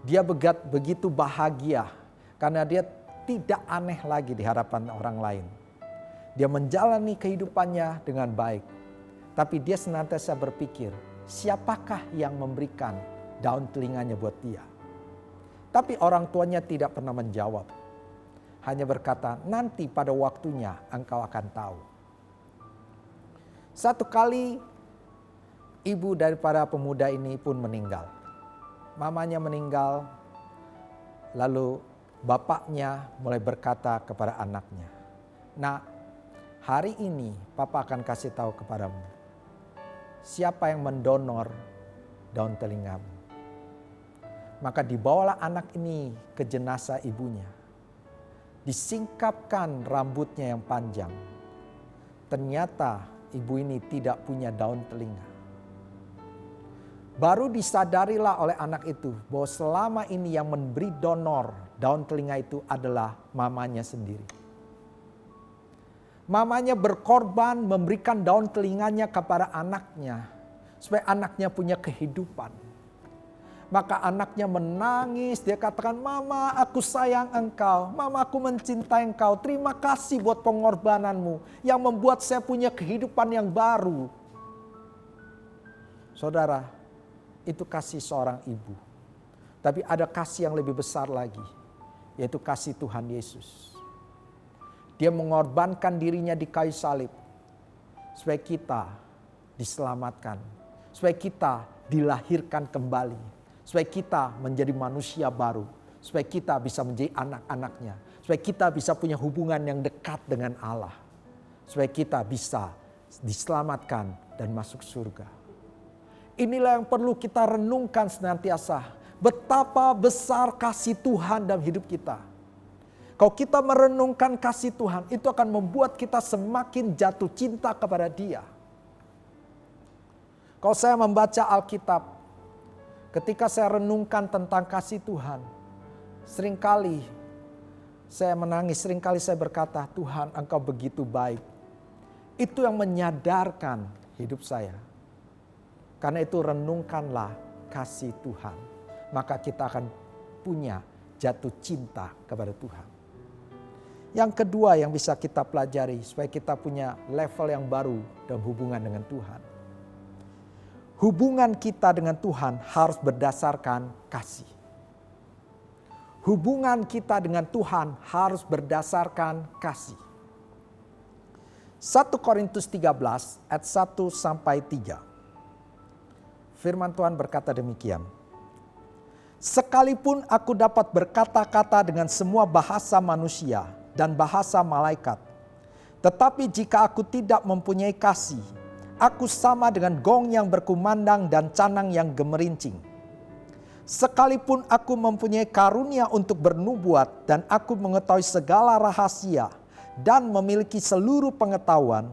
Dia begitu bahagia karena dia tidak aneh lagi di hadapan orang lain. Dia menjalani kehidupannya dengan baik. Tapi dia senantiasa berpikir, siapakah yang memberikan daun telinganya buat dia? Tapi orang tuanya tidak pernah menjawab. Hanya berkata, nanti pada waktunya engkau akan tahu. Satu kali ibu daripada pemuda ini pun meninggal. Mamanya meninggal, lalu bapaknya mulai berkata kepada anaknya, "Nak, hari ini papa akan kasih tahu kepadamu siapa yang mendonor daun telingamu." Maka dibawalah anak ini ke jenazah ibunya. Disingkapkan rambutnya yang panjang. Ternyata ibu ini tidak punya daun telinga. Baru disadarilah oleh anak itu bahwa selama ini yang memberi donor daun telinga itu adalah mamanya sendiri. Mamanya berkorban memberikan daun telinganya kepada anaknya supaya anaknya punya kehidupan. Maka anaknya menangis, dia katakan, "Mama, aku sayang engkau. Mama, aku mencintai engkau. Terima kasih buat pengorbananmu yang membuat saya punya kehidupan yang baru." Saudara, itu kasih seorang ibu. Tapi ada kasih yang lebih besar lagi, yaitu kasih Tuhan Yesus. Dia mengorbankan dirinya di kayu salib supaya kita diselamatkan, supaya kita dilahirkan kembali, supaya kita menjadi manusia baru, supaya kita bisa menjadi anak-anaknya, supaya kita bisa punya hubungan yang dekat dengan Allah, supaya kita bisa diselamatkan dan masuk surga. Inilah yang perlu kita renungkan senantiasa. Betapa besar kasih Tuhan dalam hidup kita. Kalau kita merenungkan kasih Tuhan, itu akan membuat kita semakin jatuh cinta kepada Dia. Kalau saya membaca Alkitab, ketika saya renungkan tentang kasih Tuhan, seringkali saya menangis, seringkali saya berkata, "Tuhan, Engkau begitu baik." Itu yang menyadarkan hidup saya. Karena itu renungkanlah kasih Tuhan. Maka kita akan punya jatuh cinta kepada Tuhan. Yang kedua yang bisa kita pelajari supaya kita punya level yang baru dalam hubungan dengan Tuhan. Hubungan kita dengan Tuhan harus berdasarkan kasih. Hubungan kita dengan Tuhan harus berdasarkan kasih. 1 Korintus 13 ayat 1-3. Firman Tuhan berkata demikian. Sekalipun aku dapat berkata-kata dengan semua bahasa manusia dan bahasa malaikat, tetapi jika aku tidak mempunyai kasih, aku sama dengan gong yang berkumandang dan canang yang gemerincing. Sekalipun aku mempunyai karunia untuk bernubuat dan aku mengetahui segala rahasia dan memiliki seluruh pengetahuan,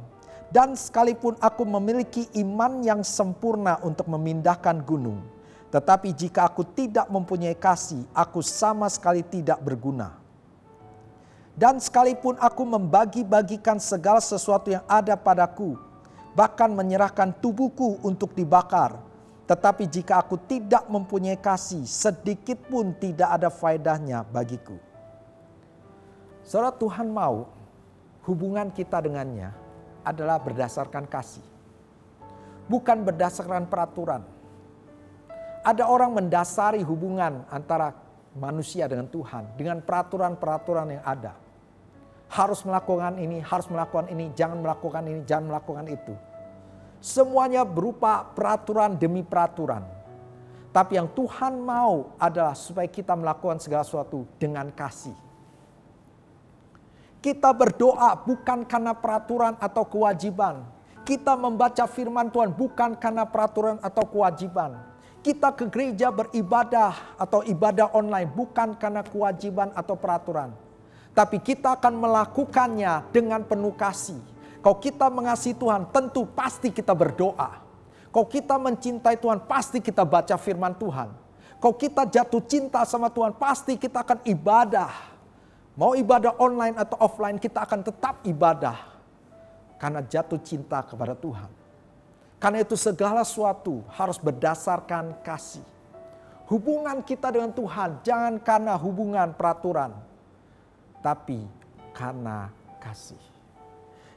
dan sekalipun aku memiliki iman yang sempurna untuk memindahkan gunung, tetapi jika aku tidak mempunyai kasih, aku sama sekali tidak berguna. Dan sekalipun aku membagi-bagikan segala sesuatu yang ada padaku, bahkan menyerahkan tubuhku untuk dibakar, tetapi jika aku tidak mempunyai kasih, sedikit pun tidak ada faedahnya bagiku. Saudara, Tuhan mau hubungan kita dengannya adalah berdasarkan kasih, bukan berdasarkan peraturan. Ada orang mendasari hubungan antara manusia dengan Tuhan dengan peraturan-peraturan yang ada. Harus melakukan ini, harus melakukan ini, jangan melakukan ini, jangan melakukan itu. Semuanya berupa peraturan demi peraturan. Tapi yang Tuhan mau adalah supaya kita melakukan segala sesuatu dengan kasih. Kita berdoa bukan karena peraturan atau kewajiban. Kita membaca firman Tuhan bukan karena peraturan atau kewajiban. Kita ke gereja beribadah atau ibadah online bukan karena kewajiban atau peraturan. Tapi kita akan melakukannya dengan penuh kasih. Kalau kita mengasihi Tuhan, tentu pasti kita berdoa. Kalau kita mencintai Tuhan, pasti kita baca firman Tuhan. Kalau kita jatuh cinta sama Tuhan, pasti kita akan ibadah. Mau ibadah online atau offline, kita akan tetap ibadah. Karena jatuh cinta kepada Tuhan. Karena itu segala sesuatu harus berdasarkan kasih. Hubungan kita dengan Tuhan jangan karena hubungan peraturan, tapi karena kasih.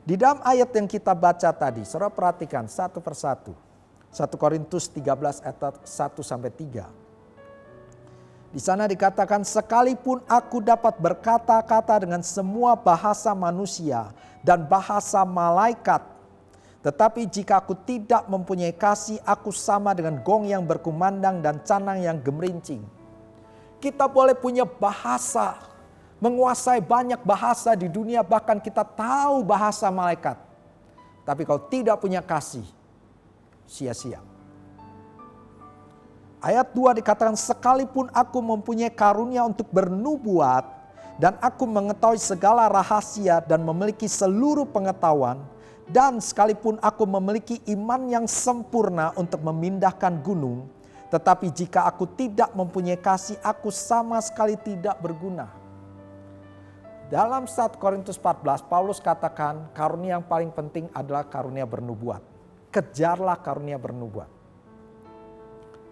Di dalam ayat yang kita baca tadi, saudara perhatikan satu persatu. 1 Korintus 13 ayat 1-3. Di sana dikatakan, sekalipun aku dapat berkata-kata dengan semua bahasa manusia dan bahasa malaikat, tetapi jika aku tidak mempunyai kasih, aku sama dengan gong yang berkumandang dan canang yang gemerincing. Kita boleh punya bahasa, menguasai banyak bahasa di dunia, bahkan kita tahu bahasa malaikat. Tapi kalau tidak punya kasih, sia-sia. Ayat 2 dikatakan, sekalipun aku mempunyai karunia untuk bernubuat dan aku mengetahui segala rahasia dan memiliki seluruh pengetahuan, dan sekalipun aku memiliki iman yang sempurna untuk memindahkan gunung, tetapi jika aku tidak mempunyai kasih, aku sama sekali tidak berguna. Dalam 1 Korintus 14, Paulus katakan karunia yang paling penting adalah karunia bernubuat. Kejarlah karunia bernubuat.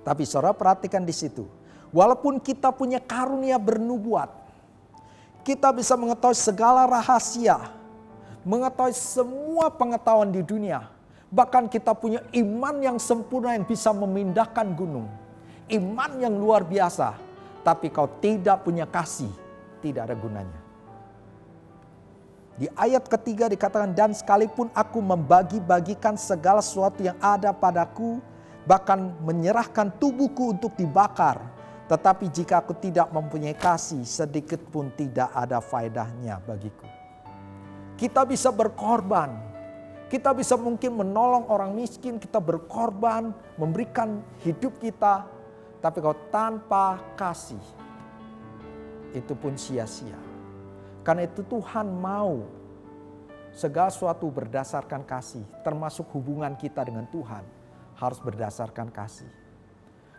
Tapi saudara perhatikan di situ, walaupun kita punya karunia bernubuat, kita bisa mengetahui segala rahasia, mengetahui semua pengetahuan di dunia. Bahkan kita punya iman yang sempurna yang bisa memindahkan gunung. Iman yang luar biasa. Tapi kau tidak punya kasih, tidak ada gunanya. Di ayat ketiga dikatakan, dan sekalipun aku membagi-bagikan segala sesuatu yang ada padaku, bahkan menyerahkan tubuhku untuk dibakar, tetapi jika aku tidak mempunyai kasih, sedikit pun tidak ada faedahnya bagiku. Kita bisa berkorban, kita bisa mungkin menolong orang miskin, kita berkorban, memberikan hidup kita. Tapi kalau tanpa kasih, itu pun sia-sia. Karena itu Tuhan mau segala sesuatu berdasarkan kasih, termasuk hubungan kita dengan Tuhan harus berdasarkan kasih.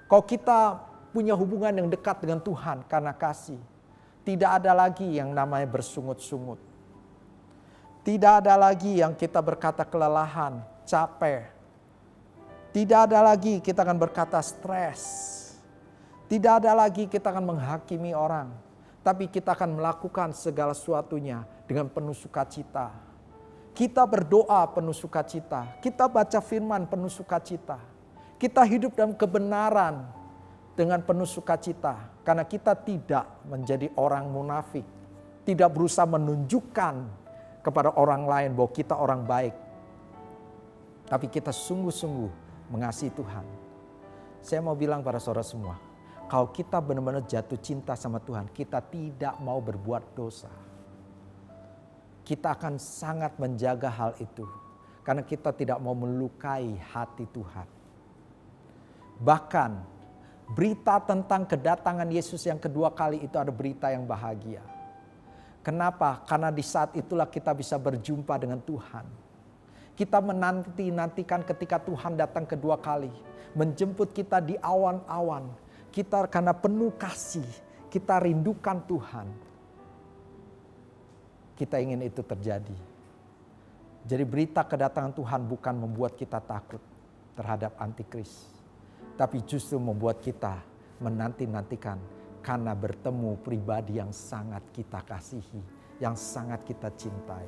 Kalau kita punya hubungan yang dekat dengan Tuhan karena kasih, tidak ada lagi yang namanya bersungut-sungut. Tidak ada lagi yang kita berkata kelelahan, capek. Tidak ada lagi kita akan berkata stres. Tidak ada lagi kita akan menghakimi orang. Tapi kita akan melakukan segala sesuatunya dengan penuh sukacita. Kita berdoa penuh sukacita. Kita baca firman penuh sukacita. Kita hidup dalam kebenaran dengan penuh sukacita. Karena kita tidak menjadi orang munafik. Tidak berusaha menunjukkan kepada orang lain bahwa kita orang baik. Tapi kita sungguh-sungguh mengasihi Tuhan. Saya mau bilang pada saudara semua, kalau kita benar-benar jatuh cinta sama Tuhan, kita tidak mau berbuat dosa. Kita akan sangat menjaga hal itu. Karena kita tidak mau melukai hati Tuhan. Bahkan berita tentang kedatangan Yesus yang kedua kali itu ada berita yang bahagia. Kenapa? Karena di saat itulah kita bisa berjumpa dengan Tuhan. Kita menanti-nantikan ketika Tuhan datang kedua kali. Menjemput kita di awan-awan. Kita karena penuh kasih, kita rindukan Tuhan. Kita ingin itu terjadi. Jadi berita kedatangan Tuhan bukan membuat kita takut terhadap antikris. Tapi justru membuat kita menanti-nantikan karena bertemu pribadi yang sangat kita kasihi, yang sangat kita cintai.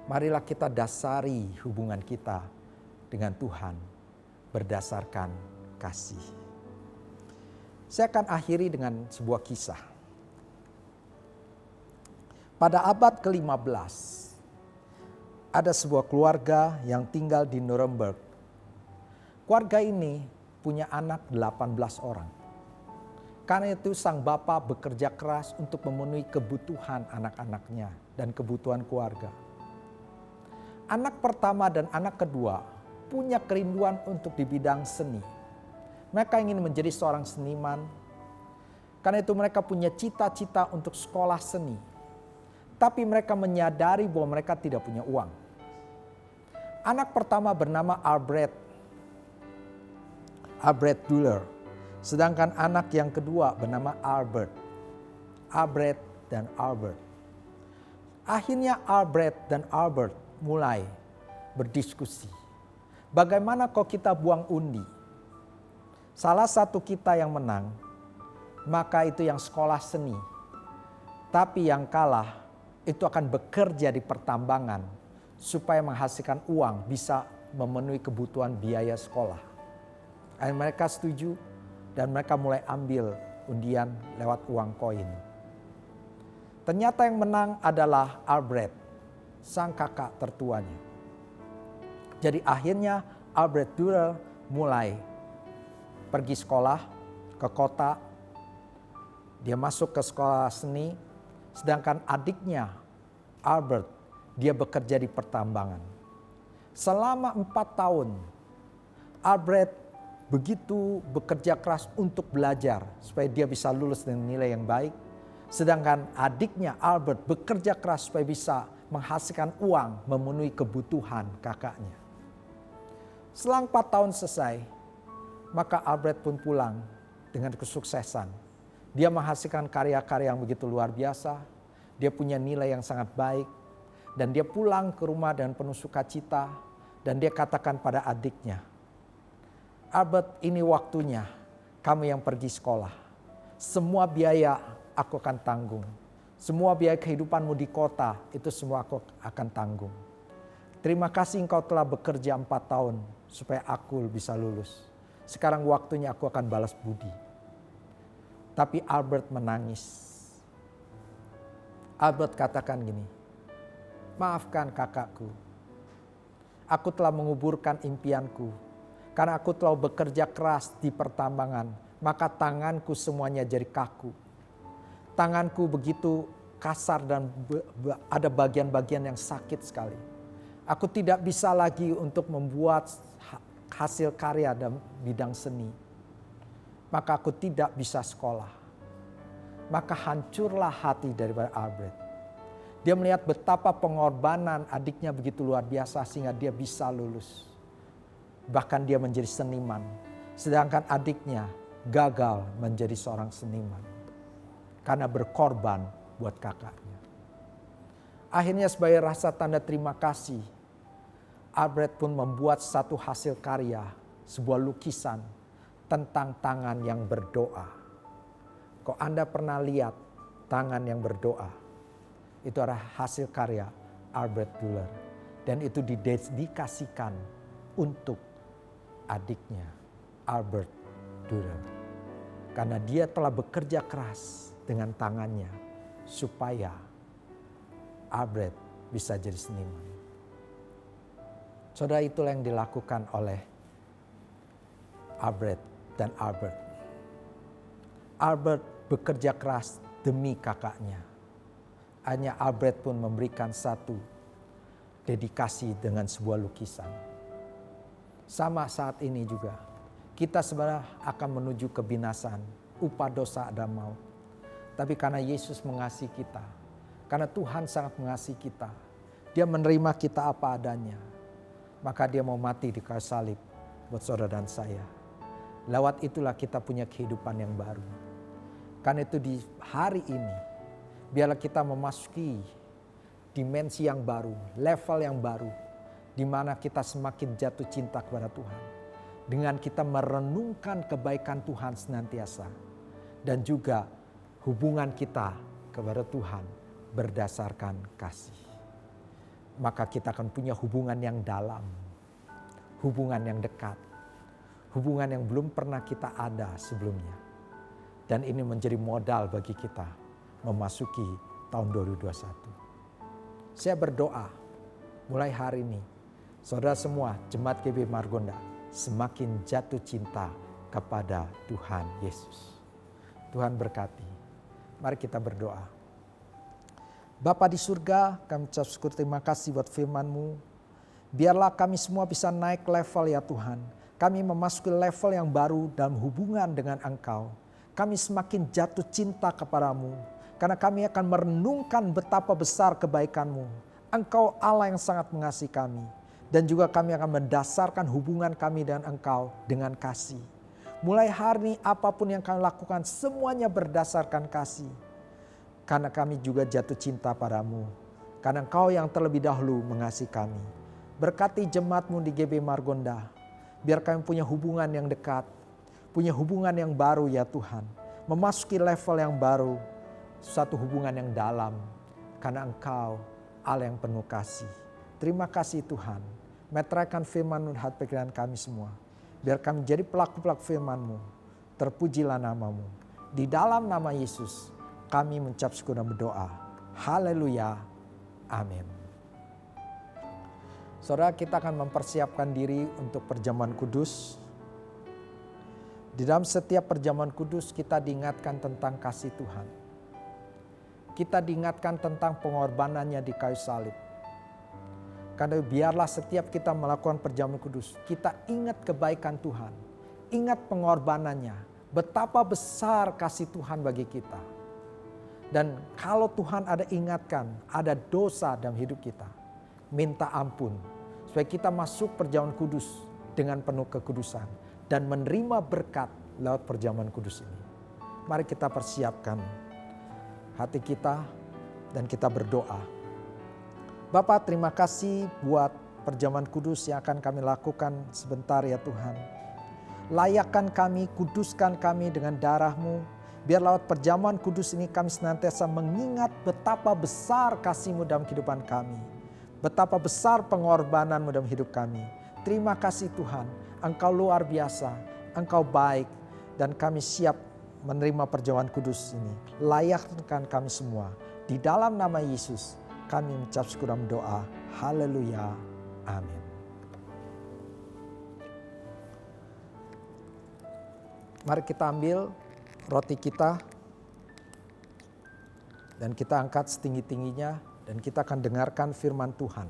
Marilah kita dasari hubungan kita dengan Tuhan berdasarkan kasih. Saya akan akhiri dengan sebuah kisah. Pada abad ke-15, ada sebuah keluarga yang tinggal di Nuremberg. Keluarga ini punya anak 18 orang. Karena itu sang bapak bekerja keras untuk memenuhi kebutuhan anak-anaknya dan kebutuhan keluarga. Anak pertama dan anak kedua punya kerinduan untuk di bidang seni. Mereka ingin menjadi seorang seniman. Karena itu mereka punya cita-cita untuk sekolah seni. Tapi mereka menyadari bahwa mereka tidak punya uang. Anak pertama bernama Albrecht Dürer. Sedangkan anak yang kedua bernama Albert. Albrecht dan Albert. Akhirnya Albrecht dan Albert mulai berdiskusi. Bagaimana kalau kita buang undi? Salah satu kita yang menang, maka itu yang sekolah seni. Tapi yang kalah itu akan bekerja di pertambangan supaya menghasilkan uang bisa memenuhi kebutuhan biaya sekolah. Dan mereka setuju dan mereka mulai ambil undian lewat uang koin. Ternyata yang menang adalah Albrecht, sang kakak tertuanya. Jadi akhirnya Albrecht Dürer mulai pergi sekolah ke kota. Dia masuk ke sekolah seni. Sedangkan adiknya Albert, dia bekerja di pertambangan. Selama 4 tahun, Albrecht begitu bekerja keras untuk belajar supaya dia bisa lulus dengan nilai yang baik. Sedangkan adiknya Albert bekerja keras supaya bisa menghasilkan uang memenuhi kebutuhan kakaknya. Selang 4 tahun selesai, maka Albrecht pun pulang dengan kesuksesan. Dia menghasilkan karya-karya yang begitu luar biasa. Dia punya nilai yang sangat baik. Dan dia pulang ke rumah dengan penuh sukacita. Dan dia katakan pada adiknya, Albert, ini waktunya kamu yang pergi sekolah. Semua biaya aku akan tanggung. Semua biaya kehidupanmu di kota itu semua aku akan tanggung. Terima kasih engkau telah bekerja 4 tahun supaya aku bisa lulus. Sekarang waktunya aku akan balas budi. Tapi Albert menangis. Albert katakan gini, maafkan kakakku. Aku telah menguburkan impianku. Karena aku telah bekerja keras di pertambangan. Maka tanganku semuanya jadi kaku. Tanganku begitu kasar dan ada bagian-bagian yang sakit sekali. Aku tidak bisa lagi untuk membuat hasil karya dalam bidang seni. Maka aku tidak bisa sekolah. Maka hancurlah hati daripada Albrecht. Dia melihat betapa pengorbanan adiknya begitu luar biasa sehingga dia bisa lulus. Bahkan dia menjadi seniman. Sedangkan adiknya gagal menjadi seorang seniman. Karena berkorban buat kakaknya. Akhirnya sebagai rasa tanda terima kasih, Albrecht pun membuat satu hasil karya, sebuah lukisan tentang tangan yang berdoa. Kok Anda pernah lihat tangan yang berdoa? Itu adalah hasil karya Albrecht Dürer. Dan itu didedikasikan untuk adiknya Albert Dürer. Karena dia telah bekerja keras dengan tangannya supaya Albrecht bisa jadi seniman. Saudara, itulah yang dilakukan oleh Albert dan Albert. Albert bekerja keras demi kakaknya. Hanya Albert pun memberikan satu dedikasi dengan sebuah lukisan. Sama saat ini juga, kita sebenarnya akan menuju kebinasaan, upah dosa dan maut. Tapi karena Yesus mengasihi kita, karena Tuhan sangat mengasihi kita, Dia menerima kita apa adanya, maka Dia mau mati di kayu salib buat saudara dan saya. Lewat itulah kita punya kehidupan yang baru. Karena itu di hari ini, biarlah kita memasuki dimensi yang baru, level yang baru, di mana kita semakin jatuh cinta kepada Tuhan. Dengan kita merenungkan kebaikan Tuhan senantiasa. Dan juga hubungan kita kepada Tuhan berdasarkan kasih. Maka kita akan punya hubungan yang dalam, hubungan yang dekat, hubungan yang belum pernah kita ada sebelumnya. Dan ini menjadi modal bagi kita memasuki tahun 2021. Saya berdoa mulai hari ini, saudara semua Jemaat GB Margonda semakin jatuh cinta kepada Tuhan Yesus. Tuhan berkati. Mari kita berdoa. Bapa di surga, kami ucap syukur terima kasih buat firman-Mu. Biarlah kami semua bisa naik level ya Tuhan. Kami memasuki level yang baru dalam hubungan dengan Engkau. Kami semakin jatuh cinta kepadamu. Karena kami akan merenungkan betapa besar kebaikan-Mu. Engkau Allah yang sangat mengasihi kami. Dan juga kami akan mendasarkan hubungan kami dengan Engkau dengan kasih. Mulai hari ini apapun yang kami lakukan semuanya berdasarkan kasih. Karena kami juga jatuh cinta padamu. Karena Engkau yang terlebih dahulu mengasihi kami. Berkati jemaat-Mu di GB Margonda. Biar kami punya hubungan yang dekat. Punya hubungan yang baru ya Tuhan. Memasuki level yang baru. Suatu hubungan yang dalam. Karena Engkau Allah yang penuh kasih. Terima kasih Tuhan. Meteraikan firman-Mu di hati pikiran kami semua. Biar kami jadi pelaku-pelaku firman-Mu. Terpujilah nama-Mu. Di dalam nama Yesus kami mengucap syukur dan berdoa. Haleluya. Amin. Saudara, kita akan mempersiapkan diri untuk perjamuan kudus. Di dalam setiap perjamuan kudus kita diingatkan tentang kasih Tuhan. Kita diingatkan tentang pengorbanannya di kayu salib. Karena biarlah setiap kita melakukan perjamuan kudus, kita ingat kebaikan Tuhan. Ingat pengorbanannya. Betapa besar kasih Tuhan bagi kita. Dan kalau Tuhan ada ingatkan, ada dosa dalam hidup kita, minta ampun. Supaya kita masuk perjamuan kudus dengan penuh kekudusan. Dan menerima berkat lewat perjamuan kudus ini. Mari kita persiapkan hati kita dan kita berdoa. Bapa, terima kasih buat perjamuan kudus yang akan kami lakukan sebentar ya Tuhan. Layakkan kami, kuduskan kami dengan darah-Mu. Biar lewat perjamuan kudus ini kami senantiasa mengingat betapa besar kasih-Mu dalam kehidupan kami. Betapa besar pengorbanan-Mu dalam hidup kami. Terima kasih Tuhan, Engkau luar biasa, Engkau baik. Dan kami siap menerima perjamuan kudus ini. Layakkan kami semua. Di dalam nama Yesus kami mengucap syukur dan doa. Haleluya. Amin. Mari kita ambil roti kita. Dan kita angkat setinggi-tingginya. Dan kita akan dengarkan firman Tuhan.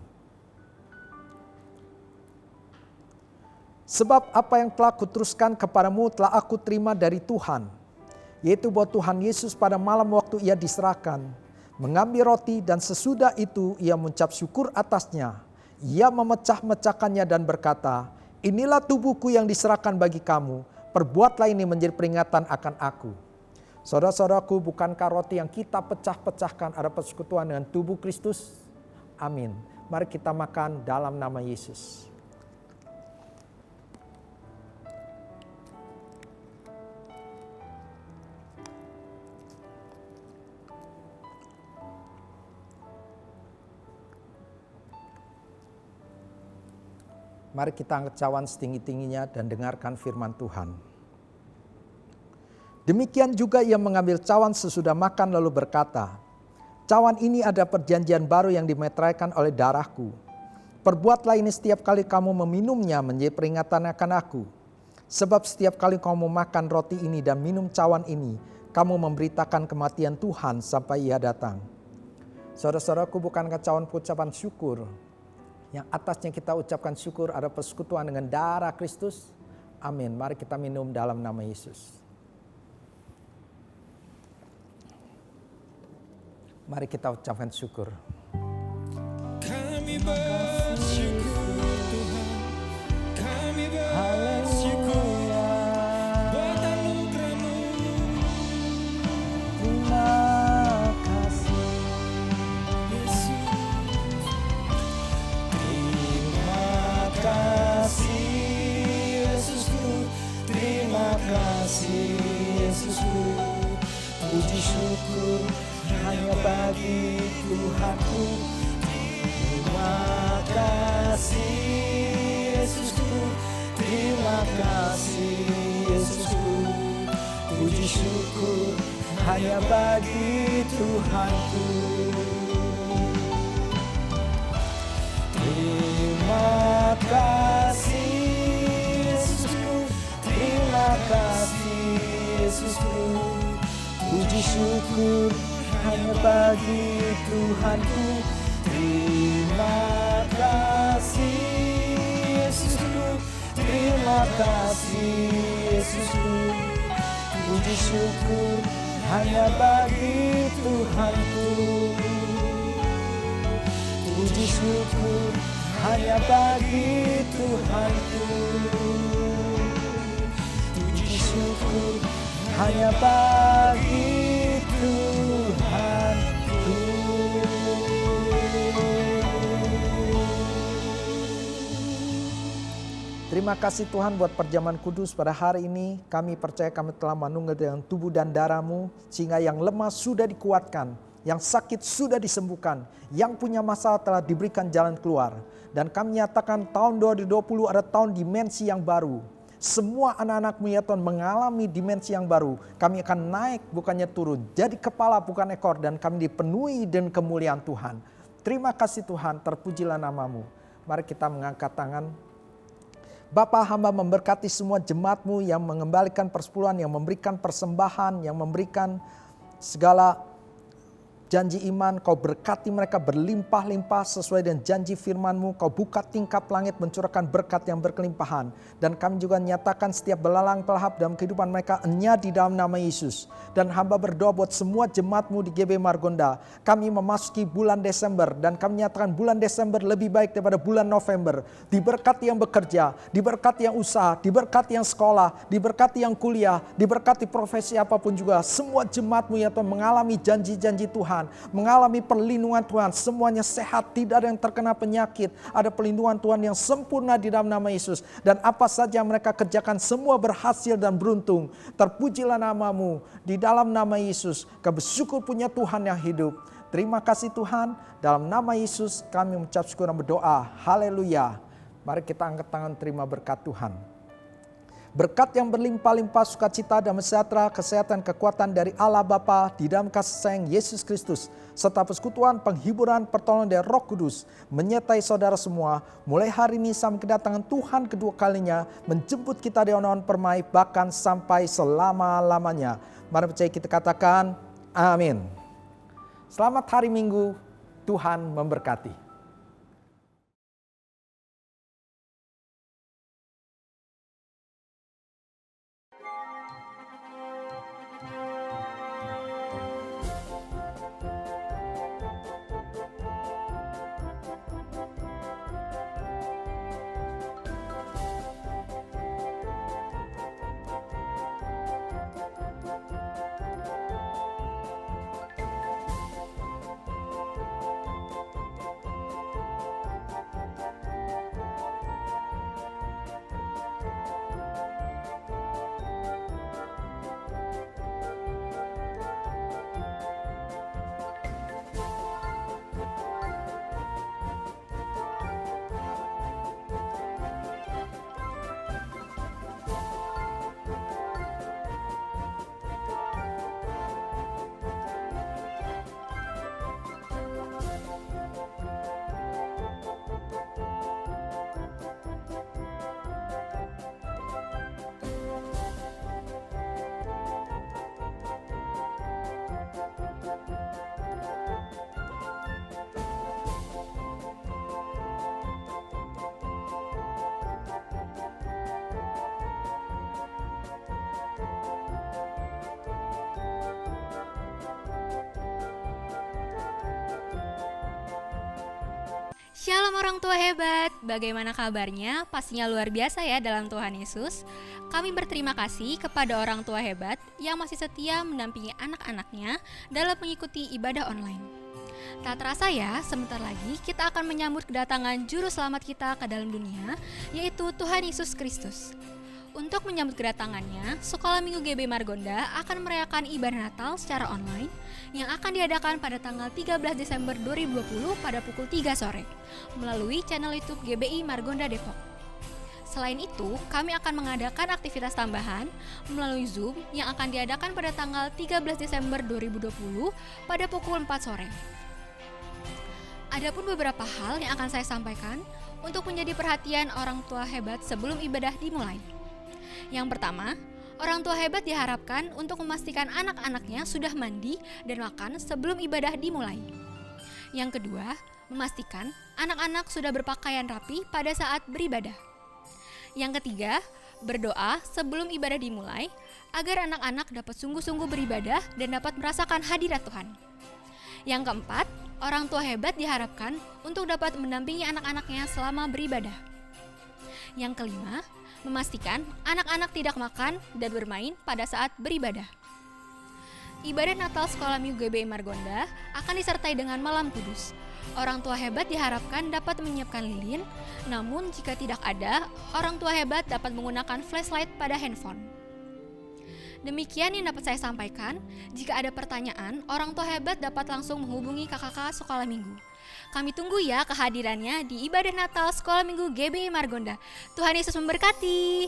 Sebab apa yang telah kuteruskan kepadamu telah aku terima dari Tuhan. Yaitu bahwa Tuhan Yesus pada malam waktu ia diserahkan. Mengambil roti dan sesudah itu ia mengucap syukur atasnya. Ia memecah-mecahkannya dan berkata, inilah tubuhku yang diserahkan bagi kamu. Perbuatlah ini menjadi peringatan akan aku. Saudara-saudaraku, bukankah roti yang kita pecah-pecahkan ada persekutuan dengan tubuh Kristus? Amin. Mari kita makan dalam nama Yesus. Mari kita angkat cawan setinggi-tingginya dan dengarkan firman Tuhan. Demikian juga ia mengambil cawan sesudah makan lalu berkata, cawan ini ada perjanjian baru yang dimeteraikan oleh darahku. Perbuatlah ini setiap kali kamu meminumnya menjadi peringatan akan aku. Sebab setiap kali kamu makan roti ini dan minum cawan ini, kamu memberitakan kematian Tuhan sampai Ia datang. Saudara-saudaraku, bukankah cawan ucapan syukur yang atasnya kita ucapkan syukur ada persekutuan dengan darah Kristus? Amin. Mari kita minum dalam nama Yesus. Mari kita ucapkan syukur. Kami bersyukur Tuhan, kami bersyukur buat anugerah-Mu. Terima kasih Yesus. Terima kasih Yesusku, terima kasih Yesusku. Puji syukur hanya bagi Tuhanku. Terima kasih Yesusku, terima kasih Yesusku. Puji syukur hanya bagi Tuhanku. Terima kasih Yesusku, terima kasih Yesusku. Puji syukur hanya bagi Tuhanku. Terima kasih Yesusku, terima kasih Yesusku. Puji syukur hanya bagi Tuhanku. Puji syukur hanya bagi Tuhanku. Puji syukur hanya bagi Tuhanku. Terima kasih Tuhan buat perjamuan kudus pada hari ini. Kami percaya kami telah menunggu dengan tubuh dan darah-Mu, sehingga yang lemah sudah dikuatkan, yang sakit sudah disembuhkan, yang punya masalah telah diberikan jalan keluar. Dan kami nyatakan tahun 2020 ada tahun dimensi yang baru. Semua anak-anak-Mu ya Tuhan mengalami dimensi yang baru. Kami akan naik bukannya turun, jadi kepala bukan ekor, dan kami dipenuhi dengan kemuliaan Tuhan. Terima kasih Tuhan, terpujilah nama-Mu. Mari kita mengangkat tangan. Bapa, hamba memberkati semua jemaat-Mu yang mengembalikan persepuluhan, yang memberikan persembahan, yang memberikan segala janji iman. Kau berkati mereka berlimpah-limpah sesuai dengan janji firman-Mu. Kau buka tingkap langit mencurahkan berkat yang berkelimpahan. Dan kami juga nyatakan setiap belalang pelahap dalam kehidupan mereka enya di dalam nama Yesus. Dan hamba berdoa buat semua jemaat-Mu di GB Margonda. Kami memasuki bulan Desember dan kami nyatakan bulan Desember lebih baik daripada bulan November. Diberkati yang bekerja, diberkati yang usaha, diberkati yang sekolah, diberkati yang kuliah, diberkati profesi apapun juga. Semua jemaat-Mu ya Tuhan mengalami janji-janji Tuhan, mengalami perlindungan Tuhan, semuanya sehat, tidak ada yang terkena penyakit, ada perlindungan Tuhan yang sempurna di dalam nama Yesus. Dan apa saja yang mereka kerjakan semua berhasil dan beruntung. Terpujilah nama-Mu di dalam nama Yesus. Kami bersyukur punya Tuhan yang hidup. Terima kasih Tuhan, dalam nama Yesus kami mengucap syukur dan berdoa. Haleluya. Mari kita angkat tangan terima berkat Tuhan. Berkat yang berlimpah-limpah sukacita dan sejahtera, kesehatan, kekuatan dari Allah Bapa di dalam kasih sayang Yesus Kristus, serta persekutuan, penghiburan, pertolongan dari Roh Kudus menyertai saudara semua mulai hari ini sampai kedatangan Tuhan kedua kalinya, menjemput kita di awan permai bahkan sampai selama-lamanya. Mari percaya kita katakan amin. Selamat hari Minggu, Tuhan memberkati. Shalom orang tua hebat, bagaimana kabarnya? Pastinya luar biasa ya dalam Tuhan Yesus. Kami berterima kasih kepada orang tua hebat yang masih setia mendampingi anak-anaknya dalam mengikuti ibadah online. Tak terasa ya, sebentar lagi kita akan menyambut kedatangan Juru Selamat kita ke dalam dunia, yaitu Tuhan Yesus Kristus. Untuk menyambut kedatangannya, Sekolah Minggu GB Margonda akan merayakan ibadah Natal secara online yang akan diadakan pada tanggal 13 Desember 2020 pada pukul 3 sore melalui channel YouTube GBI Margonda Depok. Selain itu, kami akan mengadakan aktivitas tambahan melalui Zoom yang akan diadakan pada tanggal 13 Desember 2020 pada pukul 4 sore. Adapun beberapa hal yang akan saya sampaikan untuk menjadi perhatian orang tua hebat sebelum ibadah dimulai. Yang pertama, orang tua hebat diharapkan untuk memastikan anak-anaknya sudah mandi dan makan sebelum ibadah dimulai. Yang kedua, memastikan anak-anak sudah berpakaian rapi pada saat beribadah. Yang ketiga, berdoa sebelum ibadah dimulai agar anak-anak dapat sungguh-sungguh beribadah dan dapat merasakan hadirat Tuhan. Yang keempat, orang tua hebat diharapkan untuk dapat mendampingi anak-anaknya selama beribadah. Yang kelima, memastikan anak-anak tidak makan dan bermain pada saat beribadah. Ibadah Natal Sekolah Minggu GBI Margonda akan disertai dengan malam kudus. Orang tua hebat diharapkan dapat menyiapkan lilin, namun jika tidak ada, orang tua hebat dapat menggunakan flashlight pada handphone. Demikian yang dapat saya sampaikan. Jika ada pertanyaan, orang tua hebat dapat langsung menghubungi kakak-kakak Sekolah Minggu. Kami tunggu ya kehadirannya di ibadah Natal Sekolah Minggu GBI Margonda. Tuhan Yesus memberkati.